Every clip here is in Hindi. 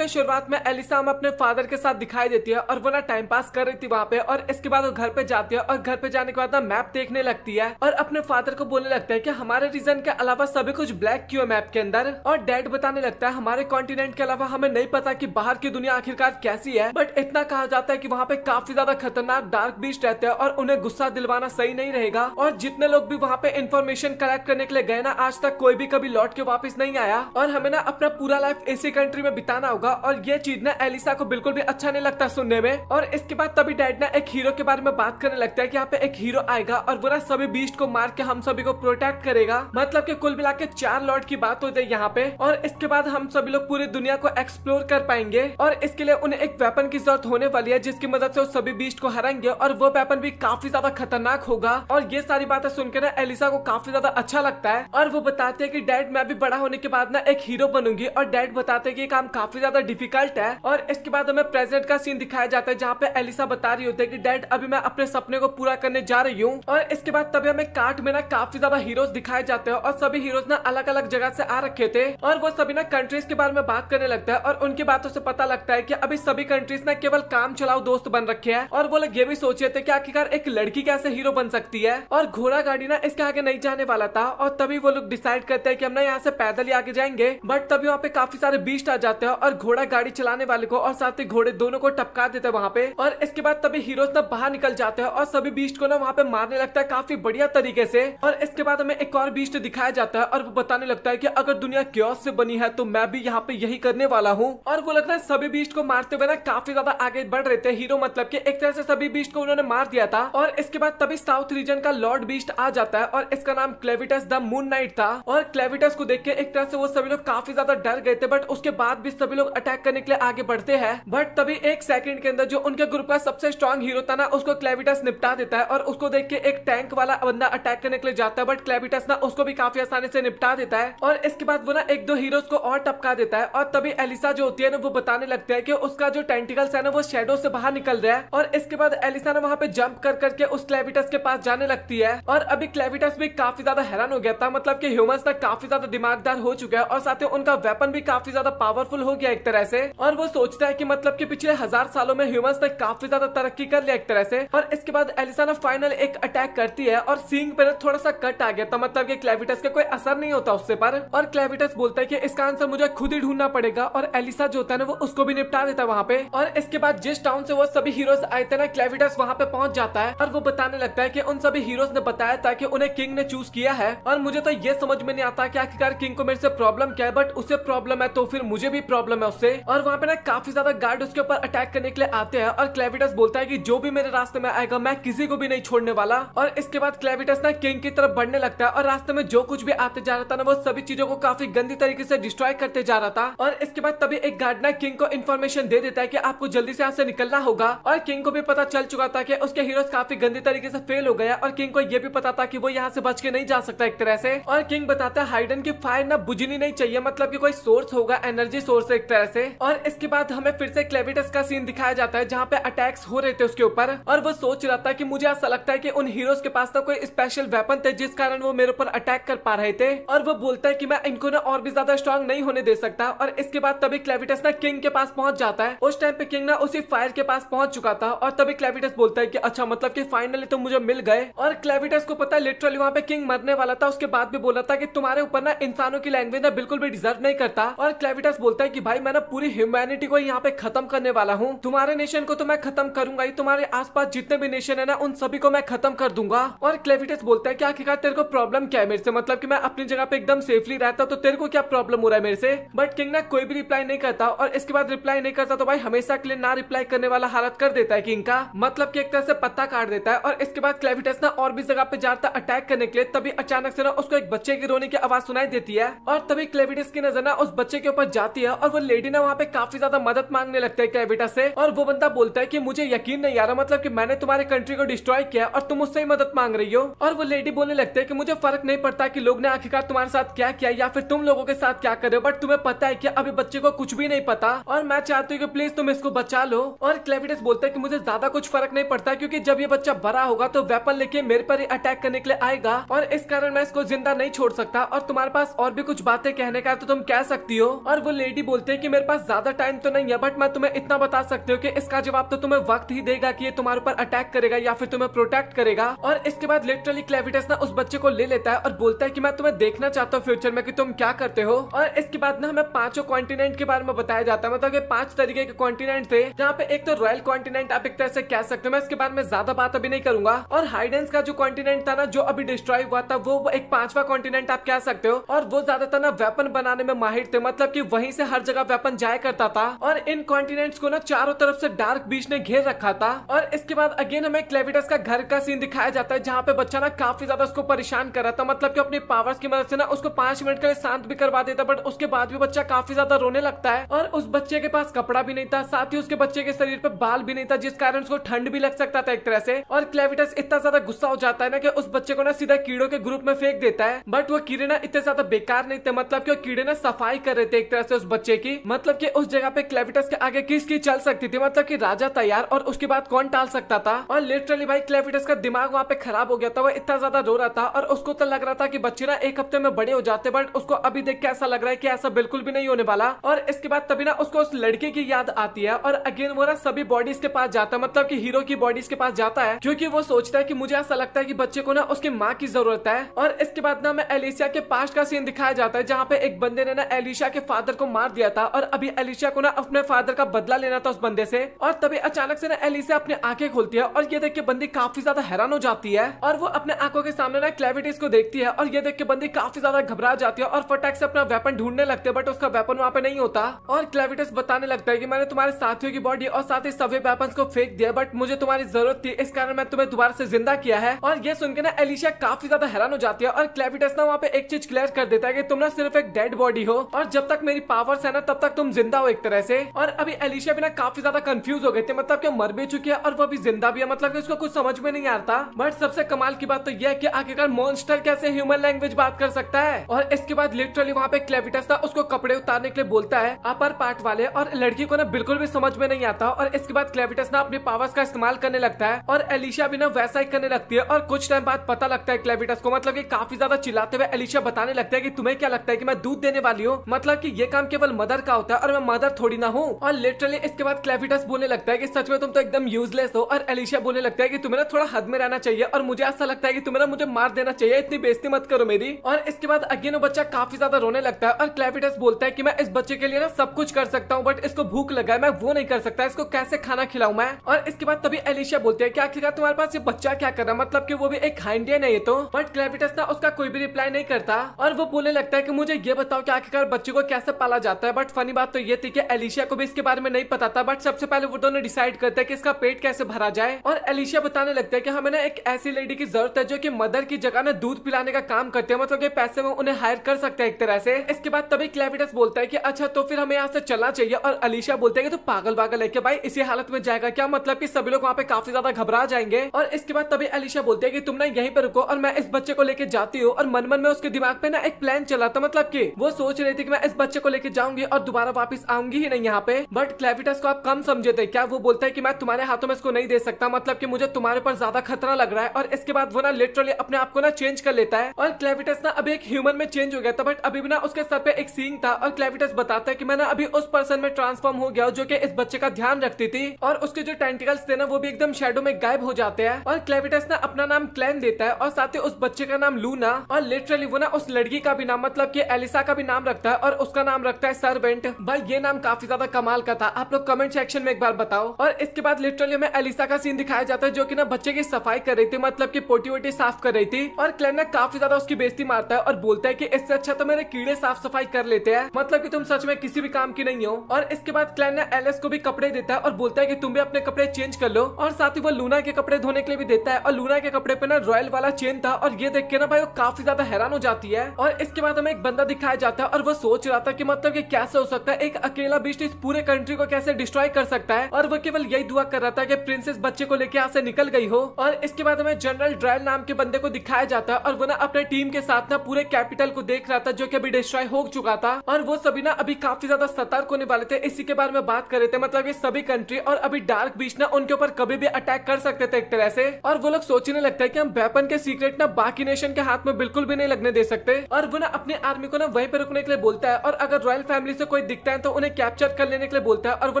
के शुरुआत में एलिसा हम अपने फादर के साथ दिखाई देती है और वो ना टाइम पास कर रही थी वहाँ पे, और इसके बाद वो घर पे जाती है और घर पे जाने के बाद ना मैप देखने लगती है और अपने फादर को बोलने लगता है कि हमारे रीजन के अलावा सभी कुछ ब्लैक क्यों है मैप के अंदर। और डैड बताने लगता है हमारे कॉन्टिनेंट के अलावा हमें नहीं पता कि बाहर की दुनिया आखिरकार कैसी है, बट इतना कहा जाता है कि वहाँ पे काफी ज्यादा खतरनाक डार्क बीस्ट रहते हैं और उन्हें गुस्सा दिलवाना सही नहीं रहेगा। और जितने लोग भी वहाँ पे इंफॉर्मेशन कलेक्ट करने के लिए गए ना, आज तक कोई भी कभी लौट के वापस नहीं आया और हमें ना अपना पूरा लाइफ इसी कंट्री में बिताना होगा। और ये चीज ना एलिसा को बिल्कुल भी अच्छा नहीं लगता सुनने में। और इसके बाद तभी डैड ना एक हीरो के बारे में बात करने लगता है कि यहाँ पे एक हीरो आएगा और वो ना सभी बीस्ट को मार के हम सभी को प्रोटेक्ट करेगा। मतलब कि कुल मिला के 4 लॉर्ड की बात होती है यहाँ पे। और इसके बाद हम सभी लोग पूरी दुनिया को एक्सप्लोर कर पाएंगे और इसके लिए उन्हें एक वेपन की जरूरत होने वाली है जिसकी मदद से वो सभी बीस्ट को हराएंगे और वो वेपन भी काफी ज्यादा खतरनाक होगा। और ये सारी बातें सुनकर ना एलिसा को काफी ज्यादा अच्छा लगता है और वो बताते हैं कि डैड मैं भी बड़ा होने के बाद ना एक हीरो बनूंगी। और डैड बताते हैं कि ये काम काफी ज्यादा डिफिकल्ट है। और इसके बाद हमें प्रेजेंट का सीन दिखाया जाता है जहाँ पे एलिसा बता रही होती है कि डैड अभी मैं अपने सपने को पूरा करने जा रही हूँ। और इसके बाद तभी हमें कार्ट में ना काफी ज्यादा हीरोज दिखाए जाते हैं और सभी हीरोज ना अलग अलग जगह से आ रखे थे और वो सभी ना कंट्रीज के बारे में बात करने लगता है। और उनकी बातों से पता लगता है कि अभी सभी कंट्रीज ना केवल काम चलाओ दोस्त बन रखे हैं। और वो लोग ये भी सोच रहे थे कि आखिरकार एक लड़की कैसे हीरो बन सकती है। और घोड़ा गाड़ी ना इसके आगे नहीं जाने वाला था और तभी वो लोग डिसाइड करते हैं कि हम ना यहाँ से पैदल ही आगे जाएंगे। बट तभी वहाँ पे काफी सारे बीस्ट आ जाते हैं और घोड़ा गाड़ी चलाने वाले को और साथ ही घोड़े दोनों को टपका देते हैं वहाँ पे। और इसके बाद तभी हीरोज ना बाहर निकल जाते हैं और सभी बीस्ट को ना वहाँ पे मारने लगता है काफी बढ़िया तरीके से। और इसके बाद हमें एक और बीस्ट दिखाया जाता है और वो बताने लगता है कि अगर दुनिया क्योस से बनी है तो मैं भी यहाँ पे यही करने वाला हूँ। और वो लगता है सभी बीस्ट को मारते हुए ना काफी ज्यादा आगे बढ़ रहे थे हीरो, मतलब कि एक तरह से सभी बीस्ट को उन्होंने मार दिया था। और इसके बाद तभी साउथ रीजन का लॉर्ड बीस्ट आ जाता है और इसका नाम क्लेविटस द मून नाइट था। और क्लेविटस को देख के एक तरह से वो सभी लोग काफी ज्यादा डर गए थे, बट उसके बाद भी सभी लोग अटैक करने के लिए आगे बढ़ते हैं। बट तभी एक सेकंड के अंदर जो उनके ग्रुप का सबसे स्ट्रॉन्ग हीरो था ना, उसको क्लेविटस निपटा देता है। और उसको देख के एक टैंक वाला बंदा अटैक करने के लिए जाता है, बट क्लेविटस ना उसको भी काफी आसानी से निपटा देता है। और इसके बाद वो ना 1-2 हीरोज को और टपका देता है। और तभी एलिसा जो होती है ना, वो बताने लगता है कि उसका जो टेंटिकल्स है ना, वो शैडो से बाहर निकल रहा है। और इसके बाद एलिसा ना वहाँ पे जंप कर करके उस क्लेविटस के पास जाने लगती है। और अभी क्लेविटस भी काफी ज्यादा हैरान हो गया था, मतलब कि ह्यूमंस तक काफी ज्यादा दिमागदार हो चुका है और साथ ही उनका वेपन भी काफी ज्यादा पावरफुल हो गया एक तरह से। और वो सोचता है कि मतलब कि पिछले 1000 सालों में ह्यूमंस ने काफी ज्यादा तरक्की कर लिया एक तरह से। और इसके बाद एलिसा ना फाइनल एक अटैक करती है और सींग पे थोड़ा सा कट आ गया था, मतलब कि क्लेविटस का कोई असर नहीं होता उससे पर। और क्लेविटस बोलता है कि इसका आंसर मुझे खुद ही ढूंढना पड़ेगा। और एलिसा जो होता है ना, वो उसको भी निपटा देता है वहाँ पे। और इसके बाद जिस टाउन से वो सभी हीरोज आए थे ना, क्लेविटस वहाँ पे पहुंच जाता है और वो बताने लगता है कि उन सभी हीरोज ने बताया था कि उन्हें किंग ने चूज किया है। और मुझे तो ये समझ में नहीं आता कि आखिरकार किंग को मेरे से प्रॉब्लम क्या है, बट उसे प्रॉब्लम है तो फिर मुझे भी प्रॉब्लम है उससे। और वहाँ पे ना काफी ज्यादा गार्ड उसके ऊपर अटैक करने के लिए आते हैं और क्लेविटस बोलता है कि जो भी मेरे रास्ते में आएगा मैं किसी को भी नहीं छोड़ने वाला। और इसके बाद क्लेविटस ना किंग की तरफ बढ़ने लगता है और रास्ते में जो कुछ भी आते जा रहा था ना, वो सभी चीजों को काफी गंदी तरीके से डिस्ट्रॉय करते जा रहा था। और इसके बाद तभी एक गार्ड ना किंग को इन्फॉर्मेशन दे देता है कि आपको जल्दी से यहाँ से निकलना होगा। और किंग को भी पता चल चुका था कि उसके हीरोज काफी गंदी तरीके से फेल हो गया और किंग को ये भी पता था कि वो यहाँ से बच के नहीं जा सकता एक तरह से। और किंग बताता है हाइडन की फायर ना बुझनी नहीं चाहिए, मतलब कि कोई सोर्स होगा, एनर्जी सोर्स एक तरह से। और इसके बाद हमें फिर से क्लेविटस का सीन दिखाया जाता है जहाँ पे अटैक्स हो रहे थे उसके ऊपर। और वो सोच रहा था कि मुझे ऐसा लगता है कि उन हीरोज के पास ना कोई स्पेशल वेपन थे जिस कारण वो मेरे ऊपर अटैक कर पा रहे थे। और वो बोलता है कि मैं इनको ना और भी ज्यादा स्ट्रॉन्ग नहीं होने दे सकता। और इसके बाद तभी क्लेविटस ना किंग के पास पहुंच जाता है। उस टाइम पे किंग ना उसी फायर के पास पहुंच चुका था। और तभी क्लेविटस बोलता है कि अच्छा, मतलब कि फाइनली तो मुझे मिल गए। और क्लेविटस को पता है लिटरली वहाँ पे किंग मरने वाला था, उसके बाद भी बोला था कि तुम्हारे ऊपर ना इंसानों की लैंग्वेज ना बिल्कुल भी डिजर्व नहीं करता। और क्लेविटस बोलता है कि भाई मैं ना पूरी ह्यूमैनिटी को यहाँ पे खत्म करने वाला हूँ, तुम्हारे नेशन को तो मैं खत्म करूंगा ही, तुम्हारे आसपास जितने भी नेशन है ना उन सभी को मैं खत्म कर दूंगा। और क्लेविटस बोलता है कि आखिरकार तेरे को प्रॉब्लम क्या है मेरे से, मतलब कि मैं अपनी जगह पे एकदम सेफली रहता तो तेरे को क्या प्रॉब्लम हो रहा है मेरे से। बट किंग ना कोई भी रिप्लाई नहीं करता। और इसके बाद रिप्लाई नहीं करता तो भाई हमेशा के लिए ना रिप्लाई करने वाला हालत कर देता है किंग का, मतलब कि एक तरह से पत्ता काट देता है। और इसके बाद क्लेविटस ना और भी जगह पे जाता अटैक करने के लिए, तभी अचानक से ना उसको एक बच्चे की रोने की आवाज सुनाई देती है। और तभी क्लेविटस की नजर ना उस बच्चे के ऊपर जाती है और वो लेडी ना वहाँ पे काफी ज्यादा मदद मांगने लगता है क्लेविटस से। और वो बंदा बोलता है कि मुझे यकीन नहीं आ रहा, मतलब कि मैंने तुम्हारे कंट्री को डिस्ट्रॉय किया और तुम मुझसे ही मदद मांग रही हो। और वो लेडी बोलने लगते है कि मुझे फर्क नहीं पड़ता कि लोग ने आखिरकार तुम्हारे साथ क्या किया या फिर तुम लोगों के साथ क्या कर रहे हो, बट तुम्हें पता है कि अभी बच्चे को कुछ भी नहीं पता और मैं चाहती हूँ कि प्लीज तुम इसको बचा लो। और क्लेविटस बोलता है कि मुझे ज्यादा कुछ फर्क नहीं पड़ता क्योंकि जब ये बच्चा बड़ा होगा तो वेपन लेके मेरे पर ही अटैक करने के लिए आएगा और इस कारण मैं इसको जिंदा नहीं छोड़ सकता। और तुम्हारे पास और भी कुछ बातें कहने का तो तुम कह सकती हो। और वो लेडी बोलते है कि मेरे पास ज्यादा टाइम तो नहीं है, बट मैं तुम्हें इतना बता सकती हूँ कि इसका जवाब तो तुम्हें वक्त ही देगा कि ये तुम्हारे ऊपर अटैक करेगा या फिर तुम्हें प्रोटेक्ट करेगा। और इसके बाद लिटरली क्लेविटस ना उस बच्चे को ले लेता है और बोलता है कि मैं तुम्हें देखना चाहता हूँ फ्यूचर में कि तुम क्या करते हो। और इसके बाद ना हमें 5 कॉन्टिनेंट के बारे में बताया जाता है, मतलब 5 तरीके के कॉन्टिनेंट थे, जहाँ पे एक तो रॉयल कॉन्टिनेंट आप एक तरह से कह सकते हो, मैं इसके बारे में ज्यादा बात अभी नहीं करूंगा। और हाइडेंस का जो कॉन्टिनेंट था ना, जो अभी डिस्ट्रॉय हुआ था, वो एक 5वां कॉन्टिनेंट आप कह सकते हो। और वो ज्यादातर ना वेपन बनाने में माहिर थे, मतलब कि वहीं से हर जगह वेपन जाया करता था। और इन कॉन्टिनेंट्स को ना चारों तरफ से डार्क बीच ने घेर रखा था। और इसके बाद अगेन हमें क्लेविटस का घर का सीन दिखाया जाता है, जहाँ पे बच्चा ना काफी ज्यादा उसको परेशान कर रहा था, मतलब कि अपनी पावर्स की मदद से ना उसको 5 मिनट के लिए शांत भी करवा देता, बट उसके बाद भी बच्चा काफी ज्यादा रोने लगता है। और उस बच्चे के पास कपड़ा भी नहीं था, साथ ही उसके बच्चे के शरीर पे बाल भी नहीं था, जिस कारण उसको ठंड भी लग सकता था एक तरह से। और क्लेविटस इतना ज्यादा गुस्सा हो जाता है ना कि उस बच्चे को ना सीधा कीड़ों के ग्रुप में फेंक देता है। बट वो कीड़े ना इतने ज्यादा बेकार नहीं थे, मतलब कि वो कीड़े ना सफाई कर रहे थे एक तरह से उस बच्चे की, मतलब कि उस जगह पे क्लेविटस के आगे किसकी चल सकती थी, मतलब कि राजा तैयार, और उसके बाद कौन टाल सकता था। और लिटरली भाई क्लेविटस का दिमाग वहाँ पे खराब हो गया था, वो इतना ज्यादा रो रहा था और उसको तो लग रहा था कि बच्चे ना 1 हफ्ते में बड़े हो जाते, बट उसको अभी देख के ऐसा लग रहा है कि ऐसा बिल्कुल भी नहीं होने वाला। और इसके बाद तभी ना उसको उस लड़के की याद आती है और अगेन वो ना सभी बॉडीज के पास जाता है, मतलब कि हीरो की बॉडीज के पास जाता है, क्योंकि वो सोचता है कि मुझे ऐसा लगता है कि बच्चे को ना उसकी माँ की जरूरत है। और इसके बाद ना हमें एलिशिया के पास्ट का सीन दिखाया जाता है, जहाँ पे एक बंदे ने ना एलिशिया के फादर को मार दिया था और अभी एलिशिया को ना अपने फादर का बदला लेना था उस बंदे से। और तभी अचानक से ना एलिशिया अपनी आंखें खोलती है और ये देख के बंदी काफी ज्यादा हैरान हो जाती है और वो अपने आंखों के सामने ना क्लेविटस को देखती है और ये देख के बंदी काफी ज्यादा घबरा जाती है और फटाक से अपना वेपन ढूंढने लगते हैं, बट उसका वेपन वहाँ पे नहीं होता। और क्लेविटस बताने लगता है कि मैंने तुम्हारे साथियों की बॉडी और साथ ही सभी वेपन्स को फेंक दिया, बट मुझे तुम्हारी जरूरत थी, इस कारण मैं तुम्हें दोबारा से जिंदा किया है। और ये सुनकर ना एलिशिया काफी ज्यादा हैरान हो जाती है और क्लेविटस ना वहाँ पे एक चीज क्लियर कर देता है कि तुम ना सिर्फ एक डेड बॉडी हो और जब तक मेरी पावर्स है ना तब तक तुम जिंदा हो एक तरह से। और अभी एलिशिया भी ना काफी ज्यादा कंफ्यूज हो गए थे, मतलब कि मर भी चुकी है और वो भी जिंदा भी है, मतलब कि उसको कुछ समझ में नहीं आता। बट सबसे कमाल की बात तो यह है कि आखिरकार मॉन्स्टर कैसे ह्यूमन लैंग्वेज बात कर सकता है। और इसके बाद लिटरली वहाँ पे क्लेविटस ना उसको कपड़े उतारने के लिए बोलता है अपर पार्ट वाले, और लड़की को ना बिल्कुल भी समझ में नहीं आता। और इसके बाद क्लेविटस ना अपनी पावर्स का इस्तेमाल करने लगता है और एलिशिया भी ना वैसा ही करने लगती है। और कुछ टाइम बाद पता लगता है क्लेविटस को, मतलब कि काफी ज्यादा चिल्लाते हुए एलिशिया बताने लगता है कि तुम्हें क्या लगता है कि मैं दूध देने वाली हूँ, मतलब कि ये काम केवल मदर का होता है और मैं मदर थोड़ी ना हूँ। और लिटरली इसके बाद क्लेविटस बोलने लगता है कि सच में तुम तो एकदम यूजलेस हो। और एलिशिया बोलने लगता है कि तुम्हें ना थोड़ा हद में रहना चाहिए और मुझे ऐसा लगता है कि तुम्हें ना मुझे मार देना चाहिए, इतनी बेइज्जती मत करो मेरी। और इसके बाद अगेन वो बच्चा काफी ज्यादा रोने लगता है और क्लेविटस बोलता है कि मैं इस बच्चे के लिए ना सब कुछ कर सकता हूँ, बट इसको भूख लगा है, मैं वो नहीं कर सकता, इसको कैसे खाना खिलाऊं मैं। और इसके बाद तभी एलिशिया बोलते हैं कि आखिरकार तुम्हारे पास ये बच्चा क्या कर रहा है, मतलब कि वो भी एक हाइंडियन है ये तो। बट क्लेविटस ना उसका कोई भी रिप्लाई नहीं करता और वो बोलने लगता है कि मुझे ये बताओ कि आखिरकार बच्चे को कैसे पाला जाता है। बट फनी बात तो ये थी कि एलिशिया को भी इसके बारे में नहीं पता था, बट सबसे पहले वो दोनों डिसाइड करते हैं कि इसका पेट कैसे भरा जाए। और एलिशिया बताने लगता है कि हमें ना एक ऐसी लेडी की जरूरत है जो कि मदर की जगह ना दूध पिलाने का काम करते हैं, मतलब कि पैसे में उन्हें हायर कर सकते हैं एक तरह से। इसके बाद तभी क्लेविटस बोलता है कि अच्छा तो फिर हमें यहाँ से चलना चाहिए। और एलिशिया बोलते हैं कि तो पागल पागल है कि भाई इसी हालत में जाएगा क्या, मतलब कि सभी लोग वहाँ पे काफी ज्यादा घबरा जाएंगे। और इसके बाद तभी एलिशिया बोलते हैं कि तुम ना यहीं पे रुको और मैं इस बच्चे को लेके जाती हूँ। और मन मन में उसके दिमाग पे ना एक प्लान चला था, मतलब कि वो सोच रही थी कि मैं इस बच्चे को लेके जाऊंगी और दोबारा वापस आऊंगी ही नहीं यहाँ पे। बट क्लेविटस को आप कम समझे थे क्या, वो बोलता है कि मैं तुम्हारे हाथों में इसको नहीं दे सकता, मतलब कि मुझे तुम्हारे पर ज्यादा खतरा लग रहा है। और इसके बाद वो ना लिटरली अपने आप को ना चेंज कर लेता है और क्लेविटस ना अभी एक ह्यूमन में चेंज हो गया था, बट अभी भी ना उसके सर पे एक सींग था। और क्लेविटस बताता है कि मैं ना अभी उस पर्सन में ट्रांसफॉर्म हो गया जो कि इस बच्चे का ध्यान रखती थी और उसके जो टेंटिकल्स थे ना वो भी एकदम शैडो में गायब हो जाते हैं। और क्लेविटस ना अपना नाम क्लैन देता है और साथ ही उस बच्चे का नाम लूना, और लिटरली वो ना उस लड़की का भी नाम मतलब कि एलिसा का भी नाम रखता है और उसका नाम रखता है सर्वेंट। भाई ये नाम काफी ज्यादा कमाल का था, आप लोग कमेंट सेक्शन में एक बार बताओ। और इसके बाद लिटरली हमें एलिसा का सीन दिखाया जाता है जो कि ना बच्चे की सफाई कर रही थी, मतलब कि पोटी वोटी साफ कर रही थी। और क्लैन ना काफी ज्यादा उसकी बेइज्जती मारता है और बोलता है कि इससे अच्छा तो मेरे कीड़े साफ सफाई कर लेते हैं, मतलब कि तुम सच में किसी भी काम की नहीं हो। और इसके बाद क्लैन ना एलिस को भी कपड़े देता है और बोलता है कि तुम भी अपने कपड़े चेंज कर लो। और साथ ही वो लूना के कपड़े धोने के लिए भी देता है और लूना के कपड़े पे ना रॉयल वाला चेन था। और ये देख के ना भाई वो काफी ज्यादा हैरान हो जाती है। और इसके बाद हमें एक बंदा दिखाया जाता है और वो सोच रहा था कि मतलब कि कैसे हो सकता है एक अकेला बीस्ट इस पूरे कंट्री को कैसे डिस्ट्रॉय कर सकता है। और वो केवल यही दुआ कर रहा था कि प्रिंसेस बच्चे को लेके यहाँ से निकल गई हो। और इसके बाद हमें जनरल ड्रायल नाम के बंदे को दिखाया जाता है और वो ना अपने टीम के साथ ना पूरे कैपिटल को देख रहा था जो कि अभी डिस्ट्रॉय हो चुका था। और वो सभी ना अभी काफी ज्यादा सतर्क होने वाले थे, इसी के बारे में बात कर रहे थे, मतलब ये सभी कंट्री और अभी डार्क बीस्ट ना उनके ऊपर कभी भी अटैक कर सकते थे एक तरह से। और वो लोग सोचने लगता है कि हम वेपन के सीक्रेट ना बाकी नेशन के हाथ में बिल्कुल भी नहीं लगने दे सकते। और वो ना अपनी आर्मी को ना वहीं पे रुकने के लिए बोलता है और अगर रॉयल फैमिली से कोई दिखता है तो उन्हें कैप्चर कर लेने के लिए बोलता है और वो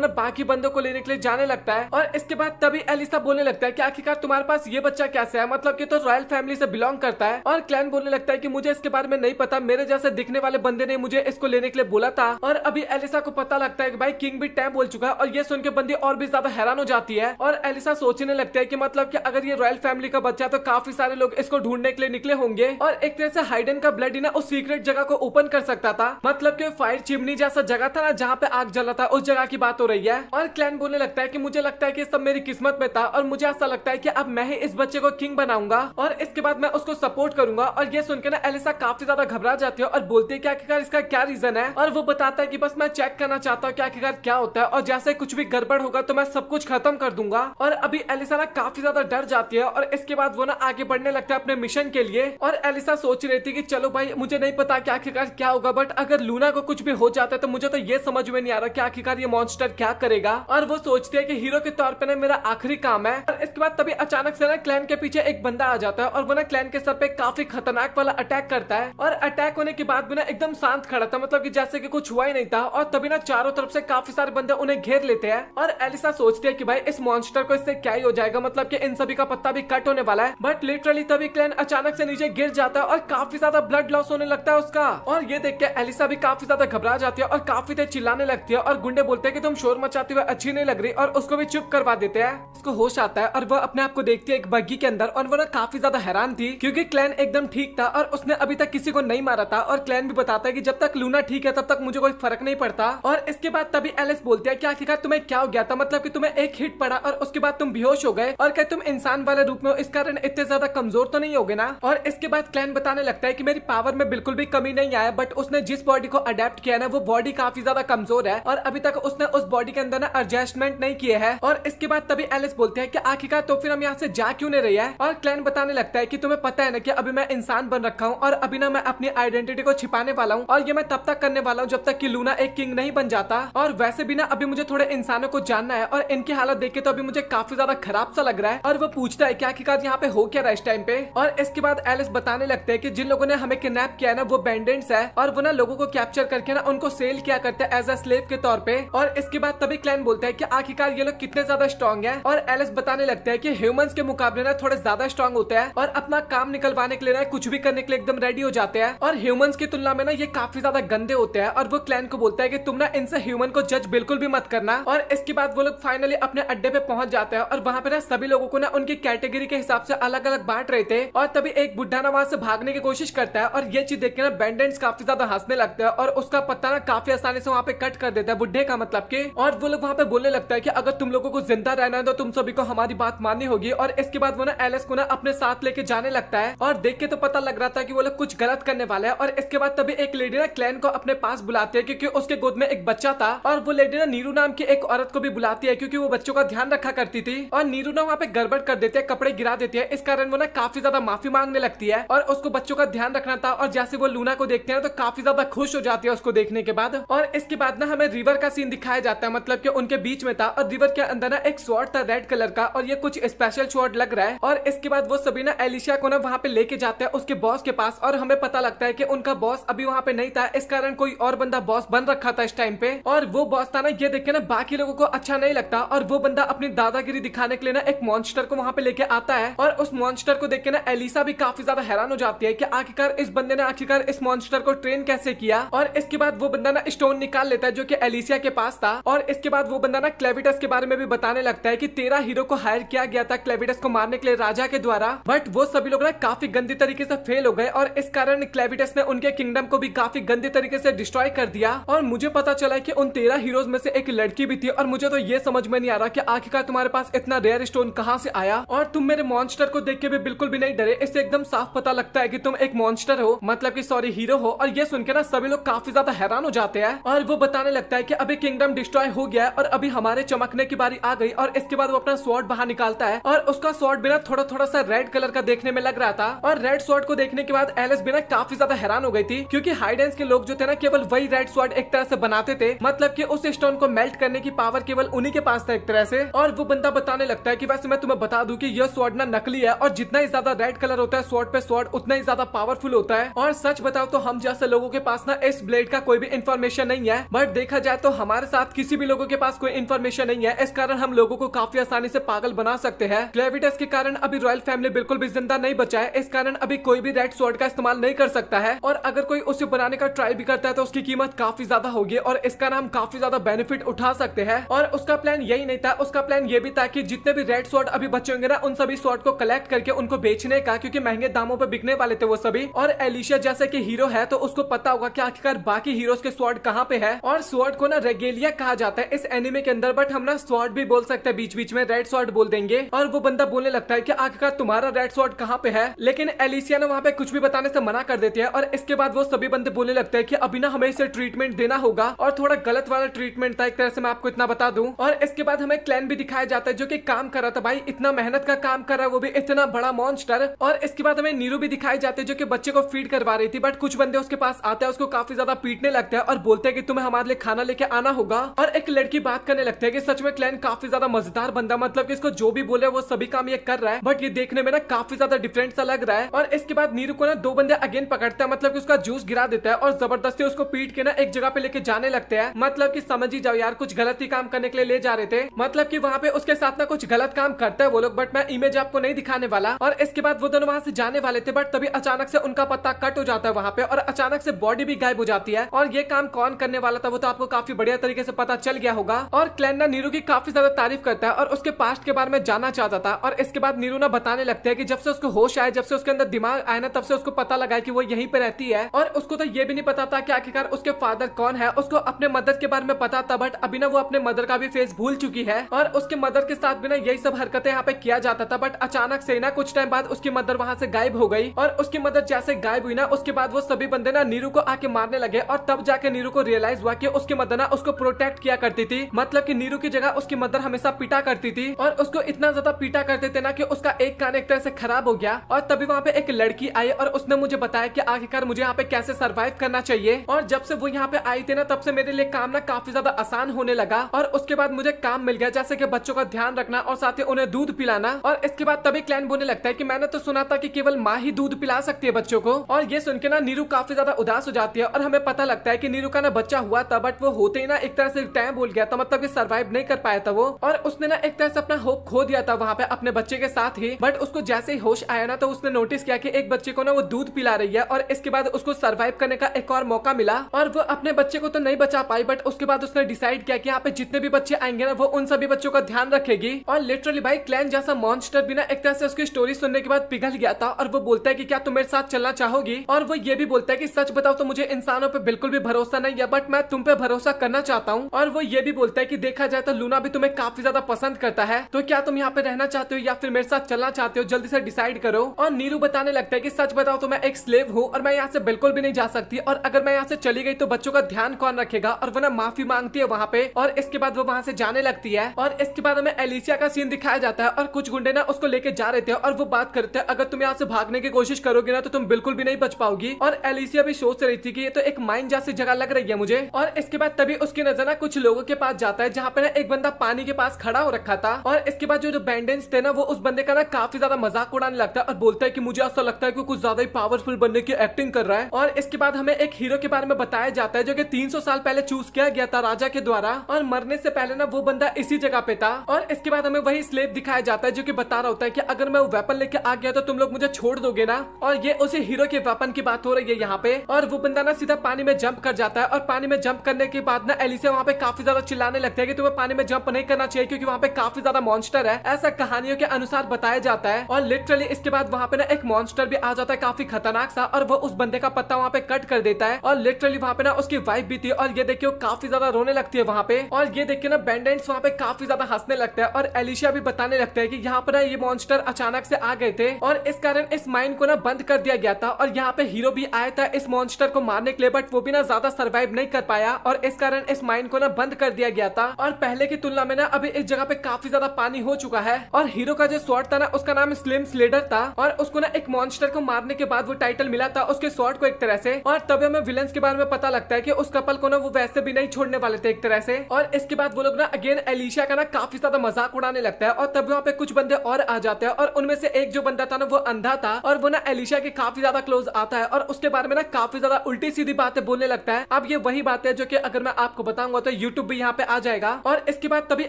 ना बाकी बंदों को लेने के लिए जाने लगता है। और इसके बाद तभी एलिसा बोलने लगता है कि आखिरकार तुम्हारे पास ये बच्चा कैसे है, मतलब कि तो रॉयल फैमिली से बिलोंग करता है। और क्लैन बोलने लगता है कि मुझे इसके बारे में नहीं पता, मेरे जैसे दिखने वाले बंदे ने मुझे इसको लेने के लिए बोला था। और अभी एलिसा को पता लगता है कि भाई किंग भी टैम बोल चुका है। और ये सुन के बंदी और भी ज्यादा हैरान हो जाती है और एलिसा सोचने लगता है कि मतलब कि अगर ये रॉयल फैमिली का बच्चा तो काफी सारे लोग इसको ढूंढने के लिए निकले होंगे और एक तरह से हाइडन का ब्लड ही ना उस सीक्रेट जगह को ओपन कर सकता था, मतलब कि फायर चिमनी जैसा जगह था ना जहाँ पे आग जला था, उस जगह की बात हो रही है। और क्लैन बोलने लगता है कि मुझे लगता है कि सब मेरी किस्मत में था और मुझे ऐसा लगता है कि अब मैं ही इस बच्चे को किंग बनाऊंगा और इसके बाद मैं उसको सपोर्ट करूंगा। और ये सुनकर ना एलिसा काफी ज्यादा घबरा जाती है और बोलती है कि आखिरकार इसका क्या रीजन है। और वो बताता है कि बस मैं चेक करना चाहता हूँ कि आखिरकार क्या होता है और जैसे कुछ भी गड़बड़ होगा तो मैं सब कुछ खत्म कर दूंगा। और अभी एलिसा ना काफी ज्यादा डर जाती है और इसके बाद वो ना आगे बढ़ने लगता है अपने मिशन के लिए। और एलिसा सोच रही थी कि चलो भाई मुझे नहीं पता कि आखिरकार क्या होगा, बट अगर लूना को कुछ भी हो जाता है तो मुझे तो ये समझ में नहीं आ रहा कि आखिरकार ये मॉन्स्टर क्या करेगा। और वो सोचती है कि हीरो के तौर पे ना मेरा आखिरी काम है। और इसके बाद तभी अचानक से ना क्लैन के पीछे एक बंदा आ जाता है और वो ना क्लैन के सर पे काफी खतरनाक वाला अटैक करता है। और अटैक होने के बाद भी ना एकदम शांत खड़ा था, मतलब कि जैसे कि कुछ हुआ ही नहीं था। और तभी ना चारों तरफ से काफी सारे बंदे उन्हें घेर लेते हैं और एलिसा सोचती है कि भाई इस मॉन्स्टर को इससे क्या ही हो जाएगा, मतलब कि इन सभी का पत्ता भी कट होने वाला है। बट लिटरली तभी क्लैन अचानक से नीचे गिर जाता है और काफी ज्यादा ब्लड लॉस होने लगता है उसका। और ये देख के एलिसा भी काफी ज्यादा घबरा जाती है और काफी तेज चिल्लाने लगती है। और गुंडे बोलते हैं कि तुम शोर मचाती हुए अच्छी नहीं लग रही और उसको भी चुप करवा देते हैं। उसको होश आता है और वो अपने आप को देखती है एक बग्गी के अंदर और वो ना काफी ज्यादा हैरान थी क्योंकि क्लैन एकदम ठीक था और उसने अभी तक किसी को नहीं मारा था। और क्लैन भी बताता है कि जब तक लूना ठीक है तब तक मुझे कोई फर्क नहीं पड़ता। और इसके बाद तभी एलिस बोलती है कि आखिरकार तुम्हें क्या हो गया था, मतलब कि तुम्हें एक हिट पड़ा और उसके बाद तुम बेहोश हो गए और क्या तुम इंसान वाले रूप में हो, इस कारण इतने ज्यादा कमजोर तो नहीं होगे ना। और इसके बाद क्लैन बताने लगता है कि मेरी पावर में बिल्कुल भी कमी नहीं आया, बट उसने जिस बॉडी को अडेप्ट किया ना वो बॉडी काफी ज्यादा कमजोर है और अभी तक उसने उस बॉडी के अंदर ना एडजस्टमेंट नहीं किए है। और इसके बाद तभी एलिस बोलते हैं कि आखिरकार तो फिर हम यहाँ से जा क्यों नहीं रही है। और क्लैन बताने लगता है कि तुम्हें पता है ना कि अभी मैं इंसान बन रखा हूँ और अभी ना मैं अपनी आइडेंटिटी को छिपाने वाला हूँ और ये मैं तब तक करने वाला हूँ जब तक कि लूना एक किंग नहीं बन जाता। और वैसे भी ना अभी मुझे थोड़े इंसानों को जानना है और इनकी हालत देख के तो अभी मुझे काफी ज्यादा खराब सा लग रहा है। और वो पूछता है कि आखिरकार यहाँ पे हो क्या रहा है इस टाइम पे। और इसके बाद एलिस बताने लगते हैं कि जिन लोगों ने हमें किडनैप किया ना वो बैंडेंट्स है और वो ना लोगों को कैप्चर करके ना उनको सेल किया करते हैं एज अ स्लेव के तौर पे। और इसके बाद तभी क्लैन बोलता है कि आखिरकार ये लोग कितने ज्यादा स्ट्रॉन्ग है। और एलिस बताने लगता है कि ह्यूमंस के मुकाबले ना थोड़े ज्यादा स्ट्रॉन्ग होते हैं और अपना काम निकलवाने के लिए ना कुछ भी करने के लिए एकदम रेडी हो जाते हैं। और ह्यूमंस की तुलना में ना ये काफी ज्यादा गंदे होते हैं। और वो क्लैन को बोलता है कि तुम ना इनसे ह्यूमन को जज बिल्कुल भी मत करना। और इसके बाद वो लोग फाइनली अपने अड्डे पे पहुंच जाते हैं और वहाँ पे ना सभी लोगों को ना उनकी कैटेगरी के हिसाब से अलग अलग बांट रहे थे। और तभी एक बुढ़ा ना वहाँ से भागने की कोशिश करता है और ये चीज देख के ना बैंडेंट्स काफी ज्यादा हंसने लगता है और उसका पत्ता ना काफी आसानी से वहाँ पे कट कर देता है बुढ़े का, मतलब के। और वो लोग वहाँ पे बोलने लगता है कि अगर तुम लोगों को जिंदा रहना है तो तुम सभी को हमारी बात माननी होगी। और इसके बाद वो ना एलिस को ना अपने साथ लेके जाने लगता है और देख के तो पता लग रहा था कि वो लोग कुछ गलत करने वाले हैं। और इसके बाद तभी एक लेडी ना क्लैन को अपने पास बुलाती है क्योंकि उसके गोद में एक बच्चा था। और वो लेडी ना नीरू नाम की एक औरत को भी बुलाती है क्योंकि वो बच्चों का ध्यान रखा करती थी। और नीरू ना वहाँ पे गड़बड़ कर देती है, कपड़े गिरा देती है, इस कारण वो ना काफी ज्यादा माफी मांगने लगती है और उसको बच्चों का ध्यान रखना था। और जैसे वो लूना को देखते हैं तो काफी ज्यादा खुश हो जाती है उसको देखने के बाद। और इसके बाद ना हमें रिवर का सीन दिखाया जाता है, मतलब कि उनके बीच में था और रिवर के अंदर ना एक स्वॉर्ड था रेड कलर का और ये कुछ स्पेशल स्वॉर्ड लग रहा है। और इसके बाद वो सभी ना एलिशिया को ना वहाँ पे लेके जाते हैं उसके बॉस के पास और हमें पता लगता है कि उनका बॉस अभी वहाँ पे नहीं था, इस कारण कोई और बंदा बॉस बन रखा था इस टाइम पे। और वो बॉस था ना ये देख के ना बाकी लोगों को अच्छा नहीं लगता और वो बंदा अपनी दादागिरी दिखाने के लिए ना एक मॉन्स्टर को वहाँ पे लेके आता है। और उस मॉन्स्टर को देख के ना एलिसा भी काफी ज्यादा हैरान हो जाती है कि आखिरकार इस बंदे ने आखिरकार इस मॉन्स्टर को ट्रेन कैसे किया। और इसके बाद वो बंदा ना स्टोन निकाल लेता है जो कि एलिसिया के पास था। और इसके बाद वो बंदा ना क्लेविटस के बारे में भी बताने लगता है कि 13 हीरो को हायर किया गया था क्लेविटस को मारने के लिए राजा के द्वारा, बट वो सभी लोग ना काफी गंदी तरीके से फेल हो गए और इस कारण क्लेविटस ने उनके किंगडम को भी काफी गंदी तरीके से डिस्ट्रॉय कर दिया। और मुझे पता चला कि उन 13 हीरोज में से एक लड़की भी थी और मुझे तो ये समझ में नहीं आ रहा कि आखिरकार तुम्हारे पास इतना रेयर स्टोन कहाँ से आया। और तुम मेरे मॉन्स्टर को देख के भी बिल्कुल भी नहीं डरे, इससे एकदम साफ पता लगता है कि तुम एक मॉन्स्टर हो, मतलब कि सॉरी हीरो हो। और ये सुन के ना सभी लोग काफी ज्यादा हैरान हो जाते हैं। और वो बताने लगता है कि अभी किंगडम डिस्ट्रॉय हो गया है और अभी हमारे चमकने की बारी आ गई। और इसके बाद वो अपना स्वॉर्ड बाहर निकालता है और उसका स्वॉर्ड बिना थोड़ा थोड़ा सा रेड कलर का देखने में लग रहा था। और रेड स्वॉर्ड को देखने के बाद एलिस बिना काफी ज्यादा हैरान हो गई थी क्योंकि हाइडेंस के लोग जो थे ना केवल वही रेड स्वॉर्ड एक तरह से बनाते थे, मतलब कि उस स्टोन को मेल्ट करने की पावर केवल उन्हीं के पास था एक तरह से। और वो बंदा बताने लगता है कि वैसे मैं तुम्हें बता दूं कि यह स्वॉर्ड ना नकली है और जितना ही ज्यादा रेड कलर होता है स्वॉर्ड पे स्वॉर्ड उतना ही ज्यादा पावरफुल होता है। और सच बताओ तो हम जैसे लोगों के पास ना इस ब्लेड का कोई भी इन्फॉर्मेशन इन्फॉर्मेशन नहीं है, बट देखा जाए तो हमारे साथ किसी भी लोगों के पास कोई इन्फॉर्मेशन नहीं है। इस कारण हम लोगों को काफी आसानी से पागल बना सकते हैं। ग्रेविटस के कारण अभी रॉयल फैमिली बिल्कुल भी जिंदा नहीं बचा है। इस कारण अभी कोई भी रेड स्वॉर्ड का इस्तेमाल नहीं कर सकता है, और अगर कोई उसे बनाने का ट्राई भी करता है तो उसकी कीमत काफी ज्यादा होगी, और इस कारण हम काफी ज्यादा बेनिफिट उठा सकते हैं। और उसका प्लान यही नहीं था, उसका प्लान ये भी था कि जितने भी रेड स्वॉर्ड अभी बचे होंगे ना, उन सभी स्वॉर्ड को कलेक्ट करके उनको बेचने का, क्योंकि महंगे दामों पे बिकने वाले थे वो सभी। और एलिशिया जैसे कि हीरो है तो उसको पता होगा कि आखिरकार बाकी हीरोज के स्वॉर्ड कहाँ पे है। और स्वॉर्ड को ना रेगेलिया कहा जाता है इस एनिमे के अंदर, बट हम ना स्वॉर्ड भी बोल सकते हैं, बीच बीच में रेड स्वॉर्ड बोल देंगे। और वो बंदा बोलने लगता है कि आखिरकार तुम्हारा रेड स्वॉर्ड कहाँ पे है, लेकिन एलिशिया ने वहाँ पे कुछ भी बताने से मना कर देती है। और इसके बाद वो सभी बंदे बोलने लगते हैं कि अभी ना हमें इसे ट्रीटमेंट देना होगा, और थोड़ा गलत वाला ट्रीटमेंट था एक तरह से, मैं आपको इतना बता दूं। और इसके बाद हमें क्लैन भी दिखाया जाता है जो कि काम कर रहा था, भाई इतना मेहनत का काम कर रहा है, वो भी इतना बड़ा मॉन्स्टर। और इसके बाद हमें नीरू भी दिखाई जाते हैं जो कि बच्चे को फीड करवा रही थी, बट कुछ बंदे उसके पास आते हैं, उसको काफी ज्यादा पीटने लगते हैं और बोलते हैं कि तुम्हें हमारे लिए खाना लेके आना होगा। और एक लड़की बात करने लगते है कि सच में क्लैन काफी ज्यादा मजेदार बंदा, मतलब कि इसको जो भी बोले वो सभी काम ये कर रहा है, बट ये देखने में ना काफी ज्यादा डिफरेंट सा लग रहा है। और इसके बाद नीरू को ना दो बंदे अगेन पकड़ते हैं, मतलब कि उसका जूस गिरा देता है और जबरदस्ती उसको पीट के ना एक जगह पे लेके जाने लगते हैं। मतलब कि समझ ही जाओ यार, कुछ गलत ही काम करने के लिए ले जा रहे थे, मतलब कि वहाँ पे उसके साथ ना कुछ गलत काम करता है वो लोग, बट मैं इमेज आपको नहीं दिखाने वाला। और इसके बाद वो दोनों वहाँ से जाने वाले थे, बट तभी अचानक से उनका पत्ता कट हो जाता है वहाँ पे, और अचानक से बॉडी भी गायब हो जाती है। और ये काम कौन करने वाला था वो तो आपको काफी बढ़िया तरीके से पता चल गया होगा। और क्लैन ना नीरू की काफी ज्यादा तारीफ करता है और उसके पास्ट के बारे में जानना चाहता था। और इसके बाद नीरू ना बताने लगते हैं कि जब से उसको होश आया, जब से उसके अंदर दिमाग आया ना, तब से उसको पता लगा कि वो यहीं पे रहती है। और उसको तो ये भी नहीं पता था कि आखिरकार उसके फादर कौन है। उसको अपने मदर के बारे में पता था, बट अभी ना वो अपने मदर का भी फेस भूल चुकी है। और उसके मदर के साथ भी ना यही सब हरकतें यहाँ पे किया जाता था, बट अचानक से ना कुछ टाइम बाद उसकी मदर वहाँ से गायब हो गई। और उसकी मदर जैसे गायब हुई ना, उसके बाद वो सभी बंदे ना नीरू को आके मारने लगे। और तब जाके नीरू को रियलाइज हुआ कि उसकी मदर ना उसको प्रोटेक्ट किया करती थी, मतलब कि नीरू की जगह उसकी मदर हमेशा पीटा करती थी। और उसको इतना ज्यादा पीटा करते थे ना कि उसका एक कान एक तरह से खराब हो गया। और तभी वहाँ पे एक लड़की आई और उसने मुझे बताया कि आखिरकार मुझे यहाँ पे कैसे सरवाइव करना चाहिए। और जब से वो यहाँ पे आई थी ना, तब से मेरे लिए काम ना काफी ज्यादा आसान होने लगा। और उसके बाद मुझे काम मिल गया, जैसे कि बच्चों का ध्यान रखना और साथ ही उन्हें दूध पिलाना। और इसके बाद तभी क्लैन बोलने लगता है कि मैंने तो सुना था कि केवल माँ ही दूध पिला सकती है बच्चों को। और ये सुन के ना नीरू काफी ज्यादा उदास हो जाती है, और हमें पता लगता है कि नीरू का ना बच्चा हुआ था, बट वो होते ही ना एक तरह से टाइम भूल गया था, मतलब कि सरवाइव नहीं कर पाया था वो। और उसने ना एक तरह से अपना होप खो दिया था वहाँ पे अपने बच्चे के साथ ही। बट उसको जैसे ही होश आया ना, तो उसने नोटिस किया कि एक बच्चे को ना वो दूध पिला रही है। और इसके बाद उसको सरवाइव करने का एक और मौका मिला। और वो अपने बच्चे को तो नहीं बचा पाई, बट उसके बाद उसने डिसाइड किया कि यहाँ पे जितने भी बच्चे आएंगे ना, वो उन सभी बच्चों का ध्यान रखेगी। और लिटरली भाई क्लैन जैसा मॉन्स्टर भी ना एक तरह से उसकी स्टोरी सुनने के बाद पिघल गया था। और वो बोलता है कि क्या तुम मेरे साथ चलना चाहोगी। और वो ये भी बोलता है कि सच बताओ तो मुझे इंसानों पे बिल्कुल भी भरोसा नहीं है, बट मैं तुम पे भरोसा करना चाहता हूँ। और वो ये भी बोलता है कि देखा जाए तो लूना भी तुम्हें काफी ज्यादा पसंद करता है, तो क्या तुम यहाँ पे रहना चाहते हो या फिर मेरे साथ चलना चाहते हो, जल्दी से डिसाइड करो। और नीरू बताने लगता है कि सच बताओ तो मैं एक स्लेव हूँ और मैं यहाँ से बिल्कुल भी नहीं जा सकती, और अगर मैं यहाँ से चली गई तो बच्चों का ध्यान कौन रखेगा। और वो ना माफी मांगती है वहाँ पे, और इसके बाद वो वहाँ से जाने लगती है। और इसके बाद हमें एलिसिया का सीन दिखाया जाता है, और कुछ गुंडे ना उसको लेके जा रहे थे, और वो बात करते हैं अगर तुम यहाँ से भागने की कोशिश करोगे ना तो तुम बिल्कुल भी नहीं बच पाओगी। और एलिसिया भी सोच रही थी कि ये तो एक माइन जैसी जगह लग रही है मुझे। और इसके बाद तभी उसकी नजर ना कुछ लोगों के पास जाता है, जहाँ पे ना एक बंदा पानी के पास खड़ा हो रखा था। और इसके बाद जो बैंडेज थे ना, वो उस बंदे का ना काफी ज्यादा मजाक उड़ाने लगता है और बोलता है कि मुझे ऐसा लगता है कि कुछ ज्यादा ही पावरफुल बनने की एक्टिंग कर रहा है। और इसके बाद हमें एक हीरो के बारे में बताया जाता है जो कि 300 साल पहले चूज किया गया था राजा के द्वारा, और मरने से पहले ना वो बंदा इसी जगह पे था। और इसके बाद हमें वही स्लेव दिखाया जाता है जो कि बता रहा होता है कि अगर मैं वो वेपन लेके आ गया तो तुम लोग मुझे छोड़ दोगे ना। और ये उसी हीरो के वेपन की बात हो रही है यहाँ पे। और वो बंदा ना सीधा पानी में जंप कर जाता है, और पानी में जंप करने के बाद ना एलिसिया वहाँ पे काफी ज्यादा चिल्लाने लगता है कि तुम्हें पानी में जंप नहीं करना चाहिए क्योंकि वहाँ पे काफी ज्यादा मॉन्स्टर है, ऐसा कहानियों के अनुसार बताया जाता है। और लिटरली इसके बाद वहाँ पे ना एक मॉन्स्टर भी आ जाता है काफी खतरनाक सा, और वो उस बंदे का पत्ता वहाँ पे कट कर देता है। और लिटरली वहाँ पे ना उसकी वाइफ भी थी, और ये देखिए वो काफी ज्यादा रोने लगती है वहाँ पे। और ये देखिए ना बैंडेज वहाँ पे काफी ज्यादा हंसने लगता है, और एलिशिया भी बताने लगता है कि यहाँ पर ये मॉन्स्टर अचानक से आ गए थे, और इस कारण इस माइन को ना बंद कर दिया गया था। और यहाँ पे हीरो भी आया था इस मॉन्स्टर को मारने के लिए, बट वो भी ना ज्यादा सर्वाइव नहीं कर पाया, और इस कारण इस माइन को ना बंद कर दिया गया था। और पहले की तुलना में ना अभी इस जगह पे काफी ज्यादा पानी हो चुका है। और हीरो का जो स्वॉर्ड था ना, उसका नाम स्लिम स्लेडर था, और उसको ना एक मॉन्स्टर को मारने के बाद वो टाइटल मिला था उसके स्वॉर्ड को एक तरह से। और तभी हमें विलन्स के बारे में पता लगता है कि उस कपल को ना वो वैसे भी नहीं छोड़ने वाले थे एक तरह से। और इसके बाद वो लोग ना अगेन एलिशिया का ना काफी ज्यादा मजाक उड़ाने लगता है, और तब वहाँ पे कुछ बंदे और आ जाते हैं, और उनमें से एक जो बंदा था ना वो अंधा था, और वो ना एलिशिया के काफी ज्यादा क्लोज आता है, और उसके बारे में ना काफी ज्यादा उल्टी सीधी बातें बोलने लगता है अब ये वही बात है जो कि अगर मैं आपको बताऊंगा तो यूट्यूब भी यहाँ पे आ जाएगा। और इसके बाद तभी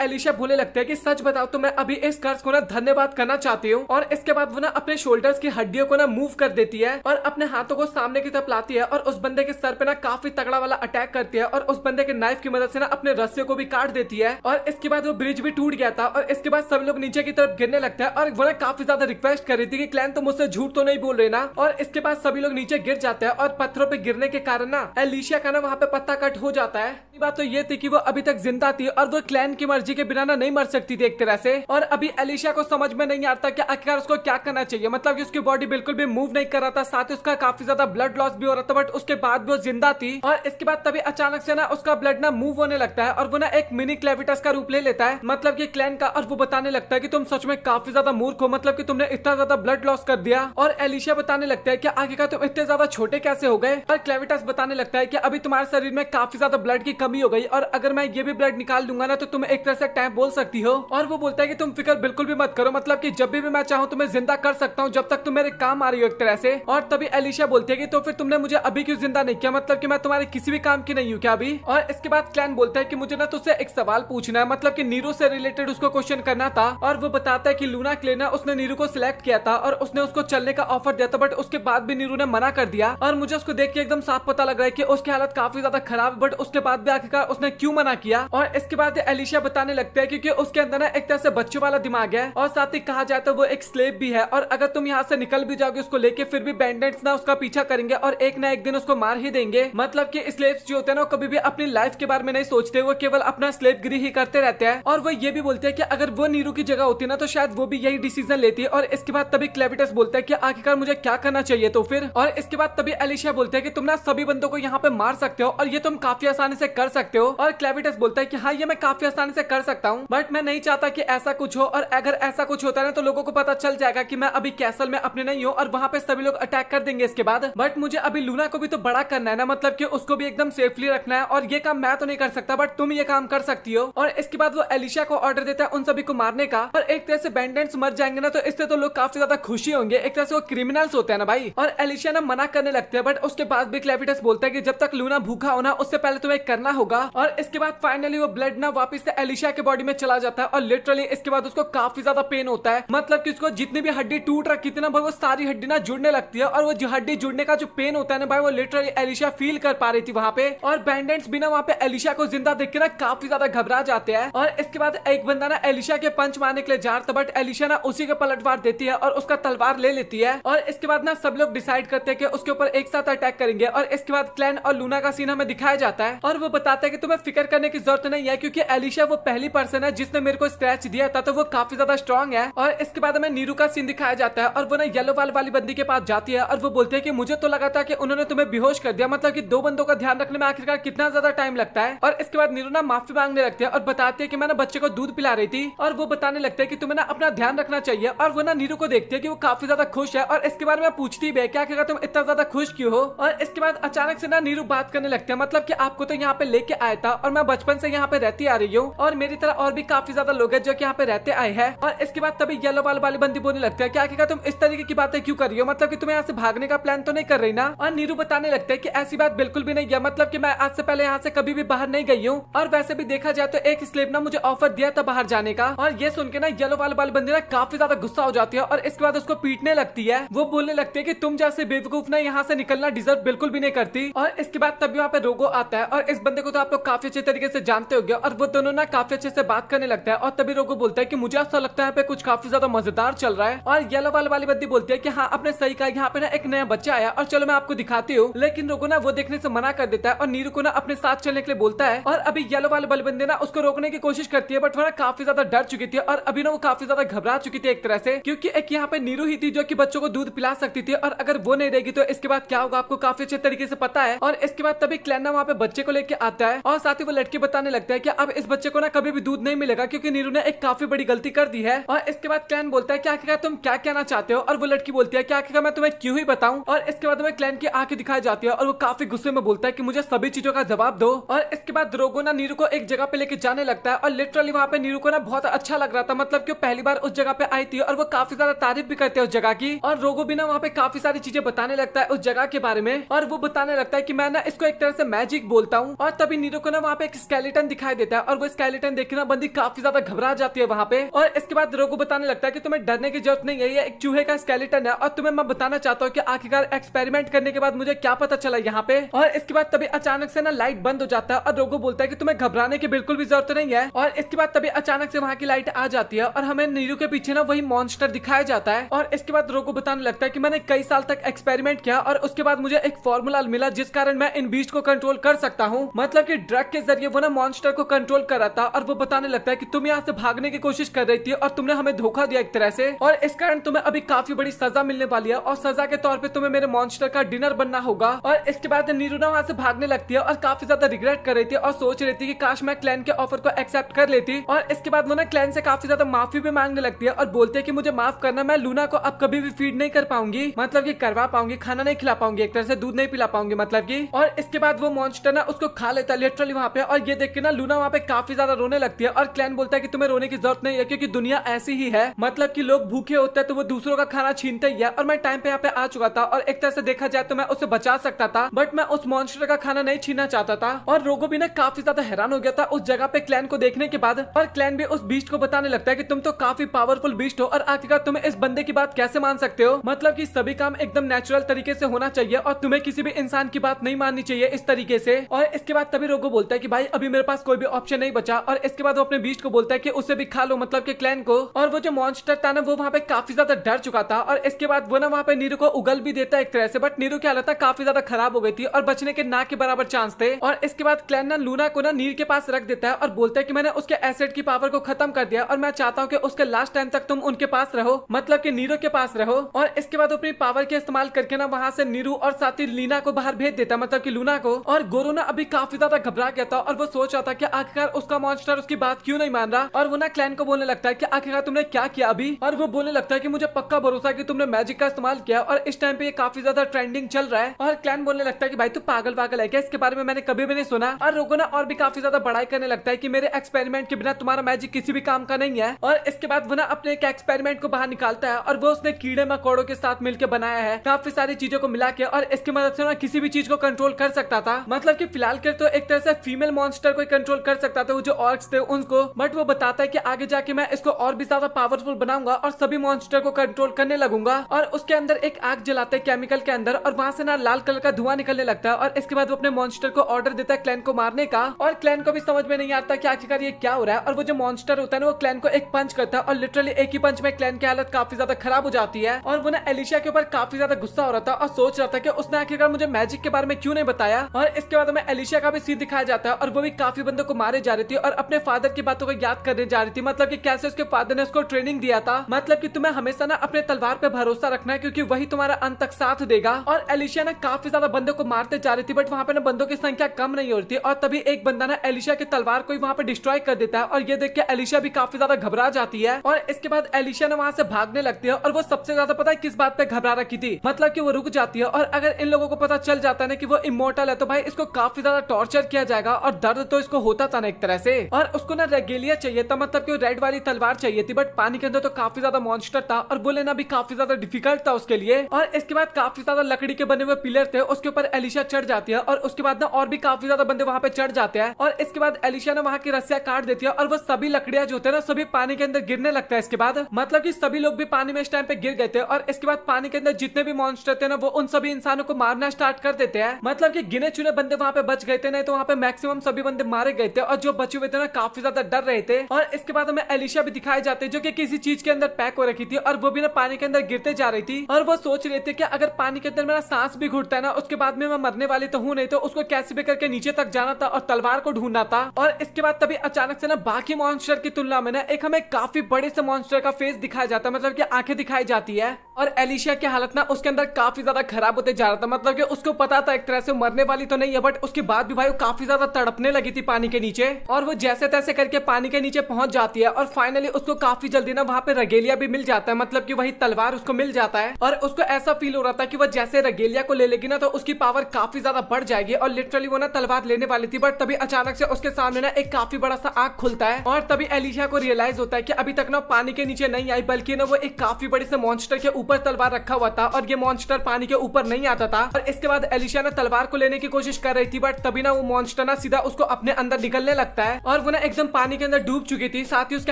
एलिशा बोलने लगता है कि सच बताओ तो मैं अभी इस कर्ज को ना धन्यवाद करना चाहती हूँ। और इसके बाद वो ना अपने शोल्डर्स की हड्डियों को ना मूव कर देती है और अपने हाथों को सामने की तरफ लाती है और उस बंदे के सर पे ना काफी तगड़ा वाला अटैक करती है और उस बंदे के नाइफ की मदद से ना अपने रस्सियों को भी काट देती है। और इसके बाद वो ब्रिज भी टूट गया था और इसके बाद सब लोग नीचे की तरफ गिरने लगता है और वो ना काफी ज्यादा रिक्वेस्ट कर रही थी कि क्लैन तो मुझसे झूठ तो नहीं बोल रहे ना। और इसके बाद सभी लोग नीचे गिर जाते हैं और पत्थरों पे गिरने के कारण ना एलिशा का ना वहाँ पे पत्ता कट हो जाता है। बात तो ये थी कि वो अभी तक जिंदा थी और वो क्लैन की मर्जी के बिना ना नहीं मर सकती थी एक तरह से। और अभी एलिशा को समझ में नहीं आता कि आखिर उसको क्या करना चाहिए, मतलब कि उसकी बॉडी बिल्कुल भी मूव नहीं कर रहा था, साथ ही उसका काफी ज्यादा ब्लड लॉस भी हो रहा था, बट उसके बाद भी वो जिंदा थी। और इसके बाद तभी अचानक से ना उसका ब्लड ना मूव होने लगता है और वो ना एक मिनी क्लेविटस का रूप ले लेता है, मतलब कि क्लैन का। और वो बताने लगता है कि तुम सच में काफी ज्यादा मूर्ख हो, मतलब कि तुमने इतना ज्यादा ब्लड लॉस कर दिया। और एलिशा बताने लगता है कि आगे का तुम इतने ज्यादा छोटे कैसे हो गए। और क्लेविटस बताने लगता है कि अभी तुम्हारे शरीर में काफी ज्यादा ब्लड की कमी हो गई और अगर मैं ये भी ब्लड निकाल दूंगा ना तो तुम एक तरह से टाइम बोल सकती हो। और वो बोलता है कि तुम फिक्र बिल्कुल भी मत करो, मतलब कि जब भी मैं चाहूँ तुम्हें जिंदा कर सकता हूँ जब तक तुम मेरे काम आ रही हो एक तरह से। और तभी एलिशा बोलती है कि तो फिर तुमने मुझे अभी क्यों जिंदा नहीं किया, मतलब कि मैं तुम्हारे किसी भी काम की नहीं हूँ क्या अभी। और इसके बाद क्लैन बोलता है कि मुझे ना तुझसे एक सवाल पूछना है, मतलब कि नीरू से रिलेटेड उसको क्वेश्चन करना था। और वो बताता है कि लूना क्लेन उसने नीरू को सिलेक्ट किया था और उसने उसको चलने का ऑफर दिया था, बट उसके बाद भी नीरू ने मना कर दिया। और मुझे उसको देख के एकदम साफ पता लग रहा है कि उसकी हालत काफी ज्यादा खराब है, बट उसके बाद भी आखिरकार उसने क्यों मना किया। और इसके बाद एलिशा बताने लगता है क्योंकि उसके अंदर ना एक तरह से बच्चों वाला दिमाग है और साथ ही कहा जाए तो वो एक स्लेव भी है। और अगर तुम यहाँ से निकल भी जाओगे उसको लेके फिर भी बैंडेट्स ना उसका पीछा करेंगे और एक ना एक दिन उसको मार ही देंगे। मतलब कि स्लेव्स जो होते हैं ना कभी भी अपनी लाइफ के बारे में नहीं सोचते, वो केवल अपना स्लेवगिरी ही करते रहते हैं। और वो ये भी बोलते हैं कि अगर वो नीरू की जगह होती ना तो शायद वो भी यही डिसीजन लेती है। और इसके बाद तभी क्लेविटस बोलता है कि आखिरकार मुझे क्या करना चाहिए तो फिर। और इसके बाद तभी एलिशा बोलते हैं कि तुम ना सभी बंदों को यहाँ पे मार सकते हो और ये तुम काफी आसानी से कर सकते हो। और क्लेविटस बोलता है कि हाँ ये मैं काफी आसानी से कर सकता हूँ, बट मैं नहीं चाहता कि ऐसा कुछ हो। और अगर ऐसा कुछ होता है तो लोगों को पता चल जाएगा कि मैं अभी कैसल में अपने नहीं हूँ और वहाँ पे सभी लोग अटैक कर देंगे इसके बाद। बट मुझे अभी लूना को भी तो बड़ा करना है ना, मतलब कि उसको भी एकदम सेफली रखना है और ये काम मैं तो नहीं कर सकता बट तुम ये काम कर सकती हो। और इसके बाद वो एलिशा को ऑर्डर देता है उन सभी को मारने का। और एक तरह से बैंडेंट्स मर जाएंगे ना तो इससे तो लोग काफी ज्यादा खुशी होंगे, एक तरह से वो क्रिमिनल्स होते हैं ना भाई। और एलिशा ना मना करने लगते हैं, बट उसके बाद भी क्लेविटस बोलता है कि जब तक लूना भूखा हो ना उससे पहले तुम्हें करना होगा। और इसके बाद फाइनली वो ब्लड ना वापस से एलिशा के बॉडी में चला जाता है और लिटरली इसके बाद उसको काफी ज्यादा पेन होता है, मतलब कि उसको जितनी भी हड्डी टूट रखी थी ना भाई वो सारी हड्डी ना जुड़ने लगती है। और वो जो हड्डी जुड़ने का जो पेन होता है ना भाई वो लिटरली एलिशा फील कर पा रही थी वहाँ पे। और बैंडेंट्स भी ना वहाँ पे एलिशा को जिंदा देख के ना काफी ज्यादा घबरा जाते हैं। और इसके बाद एक बंदा ना एलिशा के पंच मारने के लिए जा रहा था, बट एलिशा ना उसी के पलटवार देती है और उसका तलवार ले लेती है। और इसके बाद ना सब लोग डिसाइड करते हैं कि उसके ऊपर एक साथ अटैक करेंगे। और इसके बाद क्लैन और लूना का सीन हमें दिखाया जाता है और वो बताता है कि तुम्हें फिक्र करने की जरूरत नहीं है क्योंकि एलिशा वो पहली पर्सन है जिसने मेरे को स्क्रैच दिया था, तो वो काफी ज्यादा स्ट्रॉन्ग है। और इसके बाद हमें नीरू का सीन दिखाया जाता है और वो ना येलो वाली बंदी के पास जाती है और वो बोलते हैं कि मुझे तो लगा था कि उन्होंने तुम्हें बेहोश कर दिया, मतलब कि दो बंदों का ध्यान रखने में आखिरकार कितना ज्यादा टाइम लगता है। और इसके बाद नीरू ना माफी मांगने लगते हैं और बताते हैं कि मैं ना बच्चे को दूध पिला रही थी। और वो बताने लगते हैं कि तुम्हें ना अपना ध्यान रखना चाहिए। और वो ना नीरू को देखते हैं कि वो काफी ज्यादा खुश है और इसके बारे में पूछती भी है क्या तुम इतना ज्यादा खुश क्यों हो। और इसके बाद अचानक से ना नीरू बात करने लगते हैं, मतलब कि आपको तो यहाँ पे लेके आया था और मैं बचपन से यहाँ पे रहती आ रही हूँ और मेरी तरह और भी काफी ज्यादा लोग हैं जो कि यहाँ पे रहते आए हैं। और इसके बाद तभी येलो वाली बंदी बोलने लगता है क्या तुम इस तरीके की बातें क्यों कर रही हो, मतलब कि तुम्हें यहाँ से भागने का प्लान तो नहीं कर रही ना। और नीरू बताने लगता है कि ऐसी बात बिल्कुल भी नहीं है, मतलब कि मैं आज से पहले यहाँ से कभी भी बाहर नहीं गई हूँ और वैसे भी देखा जाए तो एक स्लेव ने मुझे ऑफर दिया था बाहर जाने का। और ये सुन के ना येलो वाली बंदी ना काफी ज्यादा गुस्सा हो जाती है और इसके बाद उसको पीटने लगती है। वो बोलने लगती है कि तुम जैसे बेवकूफ ना यहाँ से निकलना डिजर्व बिल्कुल भी नहीं करती। और इसके बाद तभी वहाँ पे रोगो आता है और इस बंदे को तो आप लोग काफी अच्छे तरीके से जानते होंगे और वो दोनों ना काफी अच्छे से बात करने लगता है। और तभी रोगो बोलता है कि मुझे ऐसा लगता है यहाँ पे कुछ काफी ज्यादा मजेदार चल रहा है। और येलो वाली बंदी बोलती है कि हाँ आपने सही कहा, यहाँ पे ना एक नया बच्चा आया और चलो मैं आपको दिखाती हूँ। लेकिन रोगो ना वो देखने से मना कर देता है और नीरू को ना अपने साथ चलने के लिए बोलता है। और अभी येलो वाली बंदी ना उसको रोकने की कोशिश करती है, बट वो ना काफी ज्यादा डर चुकी थी और अभी ना वो काफी ज्यादा घबरा चुकी थी एक तरह से, क्योंकि एक यहाँ पे नीरू ही थी जो कि बच्चों को दूध पिला सकती थी और अगर वो नहीं रहेगी तो इसके बाद क्या होगा आपको काफी अच्छे तरीके से पता है। और इसके बाद तभी क्लैन वहाँ पे बच्चे को लेके आता है और साथ ही वो लड़की बताने लगता है कि अब इस बच्चे को ना कभी भी दूध नहीं मिलेगा क्योंकि नीरू ने एक काफी बड़ी गलती कर दी है। और इसके बाद क्लैन बोलता है क्या तुम क्या कहना चाहते हो, और वो लड़की बोलती है क्या मैं तुम्हें क्यों ही बताऊं। और इसके बाद हमें क्लैन की आंखें दिखाई जाती है और वो काफी गुस्से में बोलता है कि मुझे सभी चीजों का जवाब दो। और इसके बाद रोगो ना नीरू को एक जगह पे लेके जाने लगता है और लिटरली वहाँ पे नीरू को ना बहुत अच्छा लग रहा था, मतलब कि पहली बार उस जगह पे आई थी और वो काफी ज्यादा तारीफ भी करते हैं उस जगह की। और रोगो भी ना वहाँ पे काफी सारी चीजें बताने लगता है उस जगह के बारे में और वो बताने लगता है कि मैं ना इसको एक तरह से मैजिक बोलता हूँ। और तभी नीरू को ना वहाँ पे एक स्केलेटन दिखाई देता है और वो स्केलेटन देख के ना बंदी काफी ज्यादा घबरा जाती है वहाँ पे। और इसके बाद रोगो बताने लगता है कि तुम्हें डरने की जरूरत नहीं है, ये एक चूहे का स्केलेटन है और तुम्हें मैं बताना चाहता हूँ कि आखिरकार एक्सपेरिमेंट करने के बाद मुझे क्या पता चला यहाँ पे। और इसके बाद तभी अचानक से ना लाइट बंद हो जाता है और रोगो बोलता है कि तुम्हें घबराने की बिल्कुल भी जरूरत नहीं है। और इसके बाद तभी अचानक से वहाँ की लाइट आ जाती है और हमें नीरू के पीछे ना वही मॉन्स्टर दिखाया जाता है। और इसके बाद रोगो बताने लगता है कि मैंने कई साल तक एक्सपेरिमेंट किया और उसके बाद मुझे एक फॉर्मूला मिला जिस कारण मैं इन बीस्ट को कंट्रोल कर सकता हूँ। मतलब कि ड्रग के जरिए वो ना मॉन्स्टर को कंट्रोल कर रहा था। और वो बताने लगता है कि तुम यहाँ से भागने की कोशिश कर रही थी और तुमने हमें धोखा दिया एक तरह से, और इस कारण तुम्हें अभी काफी बड़ी सजा मिलने वाली है और सजा के तौर पे तुम्हें मेरे मॉन्स्टर का डिनर बनना होगा। और इसके बाद नीरू ना वहाँ से भागने लगती है और काफी ज्यादा रिग्रेट कर रही थी और सोच रही थी कि काश मैं क्लैन के ऑफर को एक्सेप्ट कर लेती। और इसके बाद वो ना क्लैन से काफी ज्यादा माफी भी मांगने लगती है और बोलती है कि मुझे माफ करना, मैं लूना को अब कभी भी फीड नहीं कर पाऊंगी, मतलब कि करवा पाऊंगी, खाना नहीं खिला पाऊंगी, एक तरह से दूध नहीं पिला पाऊंगी मतलब की। और इसके बाद वो मॉन्स्टर ना उसको खा लेता है लिटरली वहाँ पे। और ये देख के ना लूना वहाँ पे काफी ज्यादा रोने लगती है और क्लैन बोलता है कि तुम्हें रोने की जरूरत नहीं है क्योंकि दुनिया ऐसी ही है, मतलब कि लोग भूखे होते हैं तो वो दूसरों का खाना छीनते ही है। और मैं टाइम पे यहाँ पे आ चुका था और एक तरह से देखा जाए तो मैं उसे बचा सकता था, बट मैं उस मॉन्स्टर का खाना नहीं छीनना चाहता था। और रोगो भी ना काफी ज्यादा हैरान हो गया था उस जगह पे क्लैन को देखने के बाद। और क्लैन भी उस बीस्ट को बताने लगता है कि तुम तो काफी पावरफुल बीस्ट हो और आखिरकार तुम्हें इस बंदे की बात कैसे मान सकते हो, मतलब कि सभी काम एकदम नेचुरल तरीके से होना चाहिए और तुम्हें किसी भी इंसान की बात नहीं माननी चाहिए इस तरीके से। और इसके बाद तभी रोगो बोलता है कि भाई अभी मेरे पास कोई भी ऑप्शन नहीं बचा। और इसके बाद वो अपने बीस्ट को बोलता है कि उसे भी खा लो, मतलब कि क्लैन को। और वो जो मॉन्स्टर था ना वो वहाँ पे काफी ज्यादा डर चुका था। और इसके बाद वो ना वहाँ पे नीरू को उगल भी देता है एक तरह से, बट नीरू की हालत काफी ज्यादा खराब हो गई थी और बचने के ना के बराबर चांस थे। और इसके बाद क्लैन ना लूना को ना नीर के पास रख देता है और बोलता है कि मैंने उसके एसिड की पावर को खत्म कर दिया और मैं चाहता हूँ कि उसके लास्ट टाइम तक तुम उनके पास रहो, मतलब कि नीरू के पास रहो। और इसके बाद अपनी पावर के इस्तेमाल करके ना वहाँ से नीरू और साथ ही लीना को बाहर भेज देता है, मतलब कि लूना को। और गोरू ना अभी काफी ज्यादा घबरा गया था और वो सोच रहा था कि आखिरकार उसका मॉन्स्टर उसकी बात क्यों नहीं मान रहा। और वो ना क्लैन को बोलने लगता है कि आखिरकार तुमने क्या किया अभी। और वो बोलने लगता है कि मुझे पक्का भरोसा है कि तुमने मैजिक का इस्तेमाल किया और इस टाइम पे ये काफी ज्यादा ट्रेंडिंग चल रहा है। और क्लैन बोलने लगता है कि भाई तू पागल पागल है क्या, इसके बारे में मैंने कभी भी नहीं सुना। और रोगो ना और भी काफी ज्यादा बड़ाई करने लगता है कि मेरे एक्सपेरिमेंट के बिना तुम्हारा मैजिक किसी भी काम का नहीं है। और इसके बाद वो ना अपने एक एक्सपेरिमेंट को बाहर निकालता है और वो उसने कीड़े मकोड़ों के साथ मिलकर बनाया है, काफी सारी चीजों को मिला के, और इसकी मदद से ना किसी भी चीज को कंट्रोल कर सकता था। मतलब कि फिलहाल के तो एक तरह से फीमेल मॉन्स्टर को कंट्रोल कर सकता था, वो जो ऑर्क्स थे उनको, बट वो बताता है कि आगे जाके मैं इसको और भी ज्यादा पावरफुल बनाऊंगा और सभी मॉन्स्टर को कंट्रोल करने लगूंगा। और उसके अंदर एक आग जलाते हैं केमिकल के अंदर और वहां से ना लाल कलर का धुआं निकलने लगता है। और इसके बाद वो अपने मॉन्स्टर को ऑर्डर देता है क्लैन को मारने का। और क्लैन को भी समझ में नहीं आता कि आखिरकार ये क्या हो रहा है। और वो जो मॉन्स्टर होता है ना वो क्लैन को एक पंच करता है और लिटरली एक ही पंच में क्लैन की हालत काफी ज्यादा खराब हो जाती है। और वो ना एलिशा के ऊपर काफी ज्यादा गुस्सा हो रहा था और सोच रहा था कि उसने आखिरकार मुझे मैजिक के बारे में क्यों नहीं बताया। और इसके बाद हमें एलिशा का भी सीन दिखाया जाता है और वो भी काफी बंदों को मारे जा रही थी और अपने फादर की बातों को याद करने जा रही थी, मतलब कि कैसे उसके फादर ने उसको ट्रेनिंग दिया था, मतलब कि तुम्हें हमेशा ना अपने तलवार पे भरोसा रखना है क्योंकि वही तुम्हारा अंत तक साथ देगा। और एलिशा ना काफी ज्यादा बंदों को मारते जा रही थी, बट वहाँ पे ना बंदों की संख्या कम नहीं हो रही थी। और तभी एक बंदा ना एलिशा की तलवार को वहाँ पे डिस्ट्रॉय कर देता है और ये देख के एलिशा भी काफी ज्यादा घबरा जाती है। और इसके बाद एलिशा ना वहाँ से भागने लगती है और वो सबसे ज्यादा पता है किस बात पे घबरा रखी थी, मतलब कि वो रुक जाती है। और अगर इन लोगों को पता चल जाता है ना कि वो इमोर्टल है तो भाई इसको काफी ज्यादा टॉर्चर किया जाएगा और दर्द तो इसको होता था ना एक तरह से। और उसको ना रेगेलिया चाहिए था, मतलब कि रेड वाली तलवार चाहिए थी, बट पानी के अंदर तो काफी ज्यादा मॉन्स्टर था और वो लेना भी काफी ज्यादा डिफिकल्ट था उसके लिए। और इसके बाद काफी ज्यादा लकड़ी के बने हुए पिलर थे, उसके ऊपर एलिशा चढ़ जाती है और उसके बाद ना और भी काफी ज्यादा बंदे वहाँ पे चढ़ जाते हैं। और इसके बाद एलिशा ने वहाँ की रस्सियां काट देती है और वो सभी लकड़ियां जो थे ना सभी पानी के अंदर गिरने लगता है। इसके बाद मतलब कि सभी लोग भी पानी में इस टाइम पे गिर गए थे और इसके बाद पानी के अंदर जितने भी मॉन्स्टर थे ना वो उन सभी इंसानों को मारना स्टार्ट कर देते हैं, मतलब कि गिने चुने बंदे वहाँ पे बच गए थे, नहीं तो वहाँ पे मैक्सिमम सभी बंदे मारे गए थे और जो बचे हुए थे ना काफी ज्यादा डर रहे थे। और इसके बाद हमें एलिशा भी दिखाई जाते हैं जो कि किसी चीज के अंदर पैक हो रखी थी और वो भी ना पानी के अंदर गिरते जा रही थी। और वो सोच रही थी कि अगर पानी के अंदर मेरा सांस भी घुटता है ना उसके बाद में मैं मरने वाली तो हूँ, नहीं तो उसको कैसे भी करके नीचे तक जाना था और तलवार को ढूंढना था। और इसके बाद तभी अचानक से ना बाकी मॉन्स्टर की तुलना में ना एक हमें काफी बड़े से मॉन्स्टर का फेस दिखाया जाता है, मतलब कि आंखें दिखाई जाती है। और एलिशा की हालत ना उसके अंदर काफी ज्यादा खराब होते जा रहा था, मतलब कि उसको पता था एक तरह से मरने वाली तो नहीं है, बट उसके बाद भी भाई वो काफी ज्यादा तड़पने लगी थी पानी के नीचे। और वो जैसे तैसे करके पानी के नीचे पहुंच जाती है और फाइनली उसको काफी जल्दी ना वहाँ पे रगेलिया भी मिल जाता है, मतलब कि वही तलवार उसको मिल जाता है। और उसको ऐसा फील हो रहा था कि वो जैसे रगेलिया को ले लेगी ना तो उसकी पावर काफी ज्यादा बढ़ जाएगी और लिटरली वो ना तलवार लेने वाली थी, बट तभी अचानक से उसके सामने ना एक काफी बड़ा सा आंख खुलता है और तभी एलिशा को रियलाइज होता है कि अभी तक ना पानी के नीचे नहीं आई बल्कि ना वो एक काफी बड़े से मॉन्स्टर के ऊपर तलवार रखा हुआ था और ये मॉन्स्टर पानी के ऊपर नहीं आता था। और इसके बाद एलिशा ना तलवार को लेने की कोशिश कर रही थी, बट तभी ना वो मॉन्स्टर ना सीधा उसको अपने अंदर निकलने लगता है और वो ना एकदम पानी के अंदर डूब चुकी थी। साथ ही उसके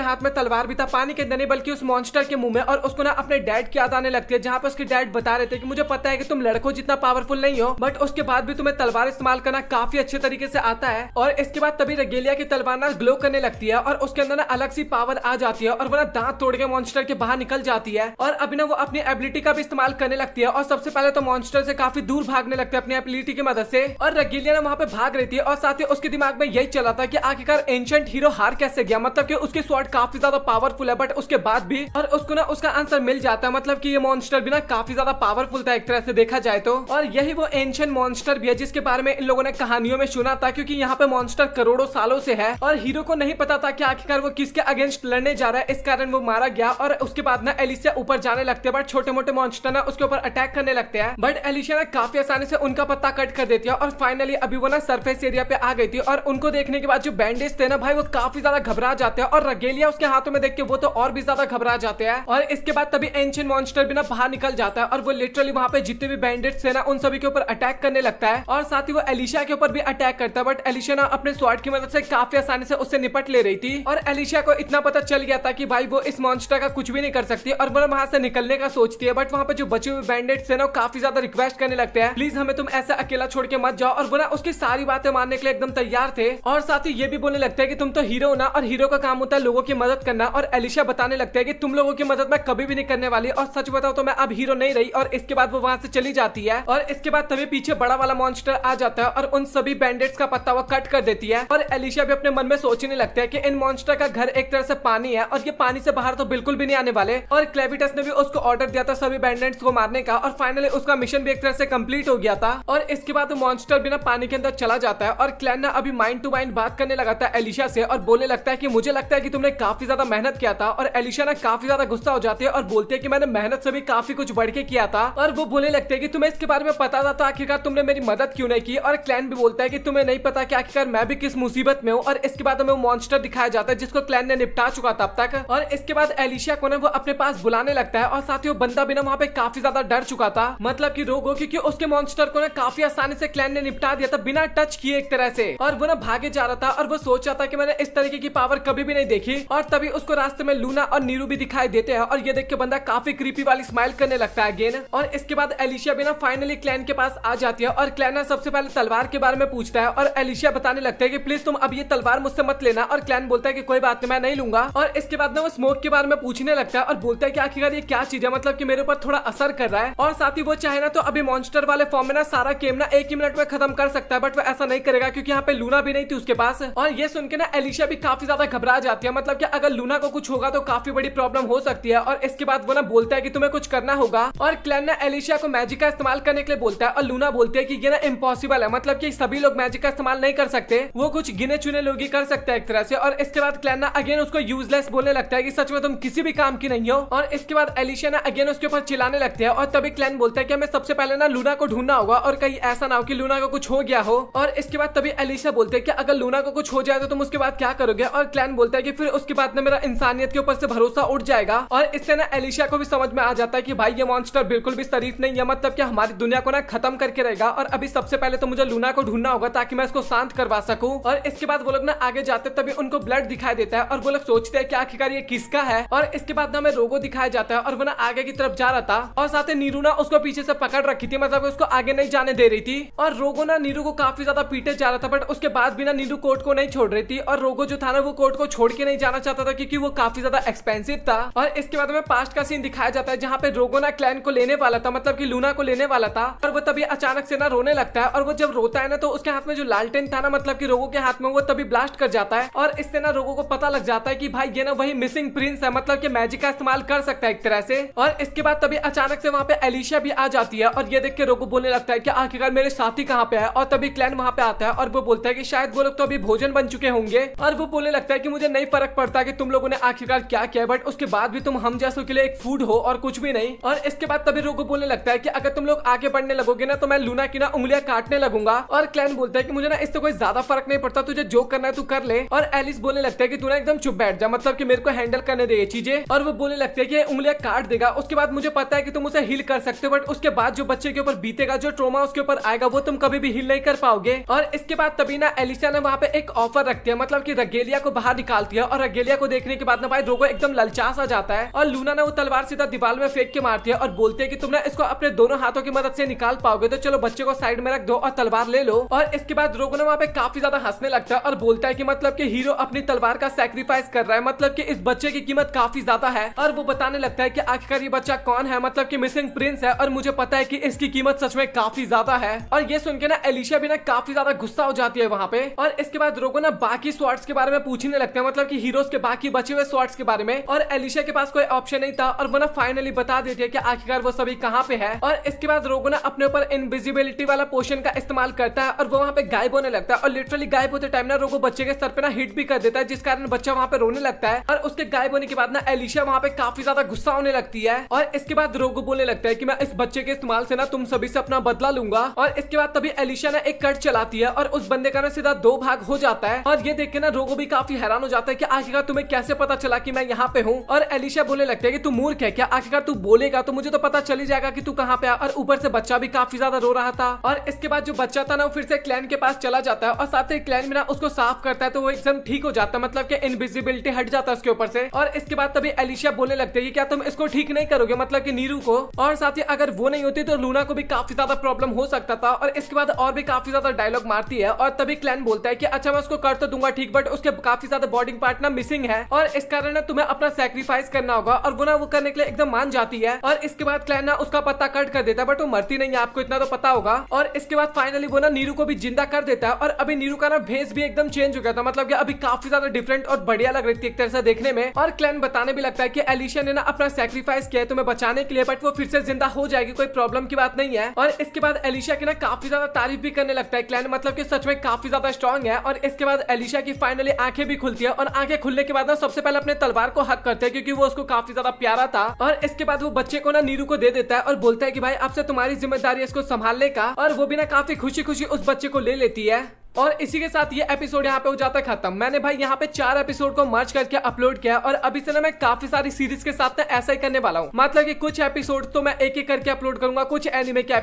हाथ में तलवार भी था, पानी के अंदर नहीं बल्कि उस मॉन्स्टर के मुंह में। और उसको ना अपने डैड की याद आने लगती है, जहाँ पे उसके डैड बता रहे थे कि मुझे पता है कि तुम लड़कों जितना पावरफुल नहीं हो, बट उसके बाद भी तुम्हें तलवार इस्तेमाल करना काफी अच्छे तरीके से आता है। और इसके बाद तभी रेगेलिया की तलवार ना ग्लो करने लगती है और उसके अंदर ना अलग सी पावर आ जाती है और वो ना दांत तोड़ के मॉन्स्टर के बाहर निकल जाती है। और अभी ना वो अपनी एबिलिटी का भी इस्तेमाल करने लगती है और सबसे पहले तो मॉन्स्टर से काफी दूर भागने लगते हैं अपनी एबिलिटी की मदद से। और रेगेलिया ना वहाँ पे भाग रही थी और साथ ही उसके दिमाग में यही चला था कि आखिरकार एंशिएंट हीरो हार कैसे गया, मतलब कि उसकी स्वॉर्ड काफी ज्यादा पावरफुल है, बट उसके बाद भी और उसको ना उसका आंसर मिल जाता है, मतलब कि ये मॉन्स्टर भी ना काफी ज्यादा पावरफुल था एक तरह से देखा जाए तो। और यही वो एंशिएंट मॉन्स्टर भी है जिसके बारे में इन लोगों ने कहानियों में सुना था, क्योंकि यहाँ पे मॉन्स्टर करोड़ों सालों से है और हीरो को नहीं पता था कि आखिरकार वो किसके अगेंस्ट लड़ने जा रहा है, इस कारण वो मारा गया। और उसके बाद ना एलिशा ऊपर जाने लगते हैं, बट छोटे मोटे मॉन्स्टर ना उसके ऊपर अटैक करने लगते हैं, बट एलिशा ना काफी आसानी से उनका पत्ता कट कर देती है। और फाइनली अभी वो ना सरफेस एरिया पे आ गई थी और उनको देखने के बाद जो बैंडेज थे ना भाई वो काफी ज्यादा घबरा जाते हैं और रेगेलिया उसके हाथों में देख के वो तो और भी ज्यादा घबरा जाते हैं। और इसके बाद तभी एंशिएंट मॉन्स्टर भी ना बाहर निकल जाता है और वो लिटरली वहां पे जितने भी बैंडेज थे ना उन सभी के ऊपर अटैक करने लगता है और साथ ही वो एलिशा के ऊपर भी अटैक करता है, बट एलिशा ना अपने स्वॉर्ड की मदद से काफी आसानी से उससे निपट ले रही थी। और एलिशा को इतना पता चल गया था कि भाई वो इस मॉन्स्टर का कुछ भी नहीं कर सकती और वो वहां से निकलने का सोचती है, बट वहां पे जो बचे हुए बैंडेज थे ना काफी ज्यादा रिक्वेस्ट करने लगते हैं, प्लीज हमें तुम ऐसा अकेला छोड़ के मत जाओ। और वो ना उसकी सारी बातें मानने के लिए एकदम तैयार थे और साथ ही ये भी बोलने लगते हैं कि तुम तो हीरो ना और हीरो का काम होता है लोगों की मदद करना। और एलिशा बताने लगता है कि तुम लोगों की मदद मैं कभी भी नहीं करने वाली और सच बताओ तो मैं अब हीरो नहीं रही। और इसके बाद वो वहां से चली जाती है और इसके बाद तभी पीछे बड़ा वाला मॉन्स्टर आ जाता है और उन सभी बैंडेड्स का पत्ता वो कट कर देती है। और एलिशा भी अपने मन में सोचने लगता है कि इन मॉन्स्टर का घर एक तरह से पानी है और ये पानी से बाहर तो बिल्कुल भी नहीं आने वाले। और क्लेविटस ने भी उसको ऑर्डर दिया था सभी बैंडेड्स को मारने का और फाइनली उसका मिशन भी एक तरह से कंप्लीट हो गया था। और इसके बाद मॉन्स्टर भी ना पानी के अंदर चला जाता है और क्लैन ना अभी माइंड टू माइंड बात करने लगा था एलिशा से और बोलने लगता है कि मुझे लगता है कि तुमने काफी ज्यादा मेहनत किया था। और एलिशा ना काफी ज्यादा गुस्सा हो जाती है और बोलती है कि मैंने मेहनत से भी काफी कुछ बढ़ के किया था। और वो बोलने लगते हैं कि तुम्हें इसके बारे में पता था तो आखिरकार तुमने मेरी मदद क्यों नहीं की। और क्लैन भी बोलता है कि तुम्हें नहीं पता कि आखिरकार मैं भी किस मुसीबत में हूँ। और इसके बाद हमें मॉन्स्टर दिखाया जाता है जिसको क्लैन ने निपटा चुका था अब तक। और इसके बाद एलिशा को ना वो अपने पास बुलाने लगता है और साथ ही वो बंदा भी ना वहाँ पे काफी ज्यादा डर चुका था, मतलब कि रोगो, क्योंकि उसके मॉन्स्टर को ना काफी आसानी से क्लैन ने निपटा दिया था बिना टच किए एक तरह से। और वो ना भागे जा रहा था और वो सोच रहा था कि मैंने इस तरीके की पावर कभी भी नहीं देखी। और तभी उसको रास्ते में लूना और नीरू भी दिखाई देते हैं और ये देख के बंदा काफी क्रीपी वाली स्माइल करने लगता है अगेन। और इसके बाद एलिशा भी ना फाइनली क्लैन के पास आ जाती है और क्लैन सबसे पहले तलवार के बारे में पूछता है और एलिशा बताने लगता है कि प्लीज तुम अब ये तलवार मुझसे मत लेना। और क्लैन बोलता है कि कोई बात नहीं मैं नहीं लूंगा। और इसके बाद ना वो स्मोक के बारे में पूछने लगता है और बोलता है कि आखिरकार ये क्या चीज है, मतलब कि मेरे ऊपर थोड़ा असर कर रहा है। और साथ ही वो चाहे ना तो अभी मॉन्स्टर वाले फॉर्म में ना सारा गेम ना एक ही मिनट में खत्म कर सकता है, बट वो ऐसा नहीं करेगा क्योंकि यहाँ पे लूना भी नहीं थी उसके पास। और ये सुन के ना एलिशा भी काफी ज्यादा घबरा जाती है, मतलब कि अगर लूना को कुछ होगा तो काफी बड़ी प्रॉब्लम हो सकती है। और इसके बाद वो ना बोलता है कि तुम्हें कुछ करना होगा और क्लैन ना एलिशा को मैजिक का इस्तेमाल करने के लिए बोलता है और लूना बोलती है कि ये ना इम्पॉसिबल है, मतलब कि सभी लोग मैजिक का इस्तेमाल नहीं कर सकते, वो कुछ गिने चुने लोग ही कर सकते हैं एक तरह से। और इसके बाद क्लैन ना अगेन उसको यूजलेस बोलने लगता है कि सच में तुम किसी भी काम की नहीं हो। और इसके बाद एलिशा ना अगेन उसके ऊपर चिल्लाने लगते हैं और तभी क्लैन बोलता है कि हमें सबसे पहले ना लूना को ढूंढना होगा और कहीं ऐसा ना हो कि लूना को कुछ हो गया हो। और इसके बाद तभी एलिशा बोलते हैं कि अगर लूना को कुछ हो जाए तो तुम उसके बाद क्या करोगे। और क्लैन बोलता है कि फिर उसके बाद ना मेरा इंसानियत के ऊपर से भरोसा उठ जाएगा। और इससे ना एलिशा को भी समझ में आ जाता है कि भाई ये मॉन्स्टर बिल्कुल भी शरीफ नहीं है, मतलब कि हमारी दुनिया को ना खत्म करके रहेगा। और अभी सबसे पहले तो मुझे लूना को ढूंढना होगा ताकि मैं इसको शांत करवा सकूं। और इसके बाद वो लोग ना आगे जाते तभी उनको ब्लड दिखाई देता है और वो लोग सोचते हैं कि आखिरकार ये किसका है। और इसके बाद ना हमें रोगो दिखाया जाता है और वो ना आगे की तरफ जा रहा था और साथ ही नीरू ना उसको पीछे से पकड़ रखी थी, मतलब उसको आगे नहीं जाने दे रही थी। और रोगो ना नीरू को काफी ज्यादा पीटे जा रहा था, बट उसके बाद भी ना नीरू कोर्ट को नहीं छोड़ रही थी। और रोगो जो था ना वो कोर्ट को छोड़ के नहीं जाना चाहता था क्योंकि वो काफी ज्यादा एक्सपेंसिव था। और इसके बाद हमें पास्ट का सीन दिखाया जाता है जहाँ पे रोगो ना क्लैन को लेने वाला था, मतलब कि लूना को लेने वाला था। और वो तभी अचानक से ना रोने लगता है और वो जब रोता है ना तो उसके हाथ में जो लालटेन था ना, मतलब कि रोगो के हाथ में, वो तभी ब्लास्ट कर जाता है। और इससे ना रोगो को पता लग जाता है कि भाई ये ना वही मिसिंग प्रिंस है, मतलब कि मैजिक का इस्तेमाल कर सकता है एक तरह से। और इसके बाद तभी अचानक से वहाँ पे एलिशा भी आ जाती है और ये देख के रोगो बोलने लगता है कि आखिरकार मेरे साथी कहाँ पे है। और तभी क्लैन वहाँ पे आता है और वो बोलता है कि शायद वो लोग तो अभी भोजन बन चुके होंगे। और वो बोलने लगता है कि मुझे नहीं फर्क पड़ता कि तुम लोगों ने आखिरकार क्या किया, बट उसके बाद भी तुम हम जैसों के लिए एक फूड हो और कुछ भी नहीं। और इसके बाद तभी रोगो बोलने लगता है कि अगर तुम लोग आगे बढ़ने लगोगे ना तो मैं लूना की ना उंगलियां काटने लगूंगा। और क्लैन बोलता है कि मुझे ना इससे कोई ज्यादा फर्क नहीं पड़ता, तुझे जो करना है तू कर ले। और एलिस बोलने लगता है कि तू ना एकदम चुप बैठ जा, मतलब कि मेरे को हैंडल करने दे ये चीजें। और वो बोलने लगता है कि उंगलियां काट देगा, उसके बाद मुझे पता है कि तुम उसे हील कर सकते हो, बट उसके बाद जो बच्चे के ऊपर बीतेगा, जो ट्रॉमा उसके ऊपर आएगा, वो तुम कभी भी हील नहीं कर पाओगे। और इसके बाद तभी ना एलिशा ने वहाँ पे एक ऑफर रखती है, मतलब कि रगेलिया को बाहर निकालती है। और रगेलिया को देखने के बाद ना भाई ड्रोगो एकदम ललचा सा जाता है और लूना ने वो तलवार सीधा दीवार में फेंक के मारती है और बोलती है कि तुम ना इसको अपने दोनों हाथों की मदद से निकाल पाओगे, तो चलो बच्चे को साइड में रख दो और तलवार ले लो। और इसके बाद ड्रोगो ने वहाँ पे काफी ज्यादा हंसने लगता है और बोलता है कि मतलब कि हीरो अपनी तलवार का सैक्रिफाइस कर रहा है, मतलब कि इस बच्चे की कीमत काफी ज्यादा है। और वो बताने लगता है कि आखिरकार ये बच्चा कौन है, मतलब कि मिसिंग प्रिंस है और मुझे पता है कि इसकी कीमत सच में काफी ज्यादा है। और ये सुन के ना एलिशा भी ना काफी ज्यादा गुस्सा हो जाती है वहाँ पे। और इसके बाद ड्रोगो ना बाकी स्वॉर्ड्स के बारे में पूछने लगता है, मतलब कि हीरोज के बाकी बचे हुए स्वॉर्ड्स के बारे में। और एलिशा के पास कोई ऑप्शन नहीं था और वो ना फाइनली बता देती है कि आखिरकार वो सभी कहाँ पे है। और इसके बाद ड्रोगो ना अपने ऊपर इनविजिबिलिटी वाला पोशन का इस्तेमाल करता है और वो वहाँ पे गायब होने लगता है। और लिटरली गायब होते टाइम ना ड्रोगो बच्चे के सर पे ना हिट भी कर देता है, जिस कारण बच्चा वहाँ पे रोने लगता है। और उसके गायब होने के बाद ना एलिशा वहाँ पे काफी ज्यादा गुस्सा होने लगती है। और इसके बाद ड्रोगो बोलने लगता है कि मैं इस बच्चे के इस्तेमाल से ना तुम सभी से अपना बदला लूंगा। और इसके बाद तभी एलिशा ने एक कट चलाती है और उस बंदे का ना सीधा 2 भाग हो जाता है। और ये देख के ना ड्रोगो भी काफी हैरान हो जाता है कि आखिरकार तुम्हें कैसे पता चला कि मैं यहाँ पे हूँ। और एलिशा बोलने लगती है कि तू मूर्ख है क्या, आखिरकार तू बोलेगा तो मुझे तो पता चल ही जाएगा कि तू कहाँ पे है। और ऊपर से बच्चा भी काफी ज्यादा रो रहा था। और इसके बाद जो बच्चा था ना वो फिर से क्लैन के पास चला जाता है और साथ ही क्लैन भी ना उसको साफ करता है, तो वो एकदम ठीक हो जाता है, मतलब कि इनविजिबिलिटी हट जाता है उसके ऊपर से। और इसके बाद तभी एलिशा बोलने लगती है कि क्या तुम इसको ठीक नहीं करोगे, मतलब कि नीरू को। और साथ ही अगर वो नहीं होती तो लूना को भी काफी ज्यादा प्रॉब्लम हो सकता था। और इसके बाद और भी काफी ज्यादा डायलॉग मारती है और तभी क्लैन बोलता है कि अच्छा मैं उसको कर तो दूंगा ठीक, बट उसके काफी ज्यादा बॉडी पार्ट ना मिसिंग है और इस कारण ना तुम्हें अपना सैक्रिफाइस करना होगा। और वो ना वो करने के लिए एकदम मान जाती है। और इसके बाद क्लैन ना उसका पत्ता कट कर देता है, बट वो मरती नहीं है, आपको इतना तो पता होगा। और इसके बाद फाइनली वो ना नीरू को भी जिंदा कर देता है। और अभी नीरू का ना भेस भी एकदम चेंज हो गया था, मतलब कि अभी काफी ज्यादा डिफरेंट और बढ़िया लग रही थी एक तरह से देखने में। और क्लैन बताने भी लगता है कि एलिशा ने ना अपना सैक्रिफाइस किया है तुम्हें बचाने के लिए, बट वो फिर से जिंदा हो जाएगी, कोई प्रॉब्लम की बात नहीं है। और इसके बाद एलिशा की ना काफी ज्यादा तारीफ भी करने लगता है क्लैन, मतलब कि सच में काफी ज्यादा स्ट्रॉन्ग है। और इसके बाद एलिशा की फाइनली आंखें भी खुलती है और आंखें खुलने के बाद ना सबसे पहले अपने तलवार को हक करते हैं, क्योंकि वो उसको काफी ज्यादा प्यारा था। और इसके बाद वो बच्चे को ना नीरू को दे देता है और बोलता है कि भाई अब से तुम्हारी जिम्मेदारी है इसको संभालने का। और वो भी ना काफी खुशी खुशी उस बच्चे को ले लेती है। और इसी के साथ ये एपिसोड यहाँ पे हो जाता है खत्म। मैंने भाई यहाँ पे 4 एपिसोड को मर्ज करके अपलोड किया और अभी से ना मैं काफी सारी सीरीज के साथ ना ऐसा ही करने वाला हूँ, मतलब कि कुछ एपिसोड तो मैं एक एक करके अपलोड करूंगा, कुछ एनिमे के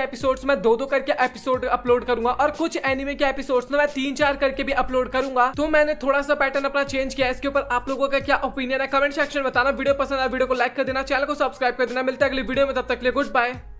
एपिसोड्स मैं 2-2 करके एपिसोड अपलोड करूंगा और कुछ एनिमे के एपिसोड्स मैं 3-4 करके भी अपलोड करूंगा। तो मैंने थोड़ा सा पैटर्न अपना चेंज किया है। इसके ऊपर आप लोगों का क्या ओपिनियन है कमेंट सेक्शन में बताना। वीडियो पसंद आया वीडियो को लाइक कर देना, चैनल को सब्सक्राइब कर देना। मिलता है अगली वीडियो में, तब तक के लिए गुड बाय।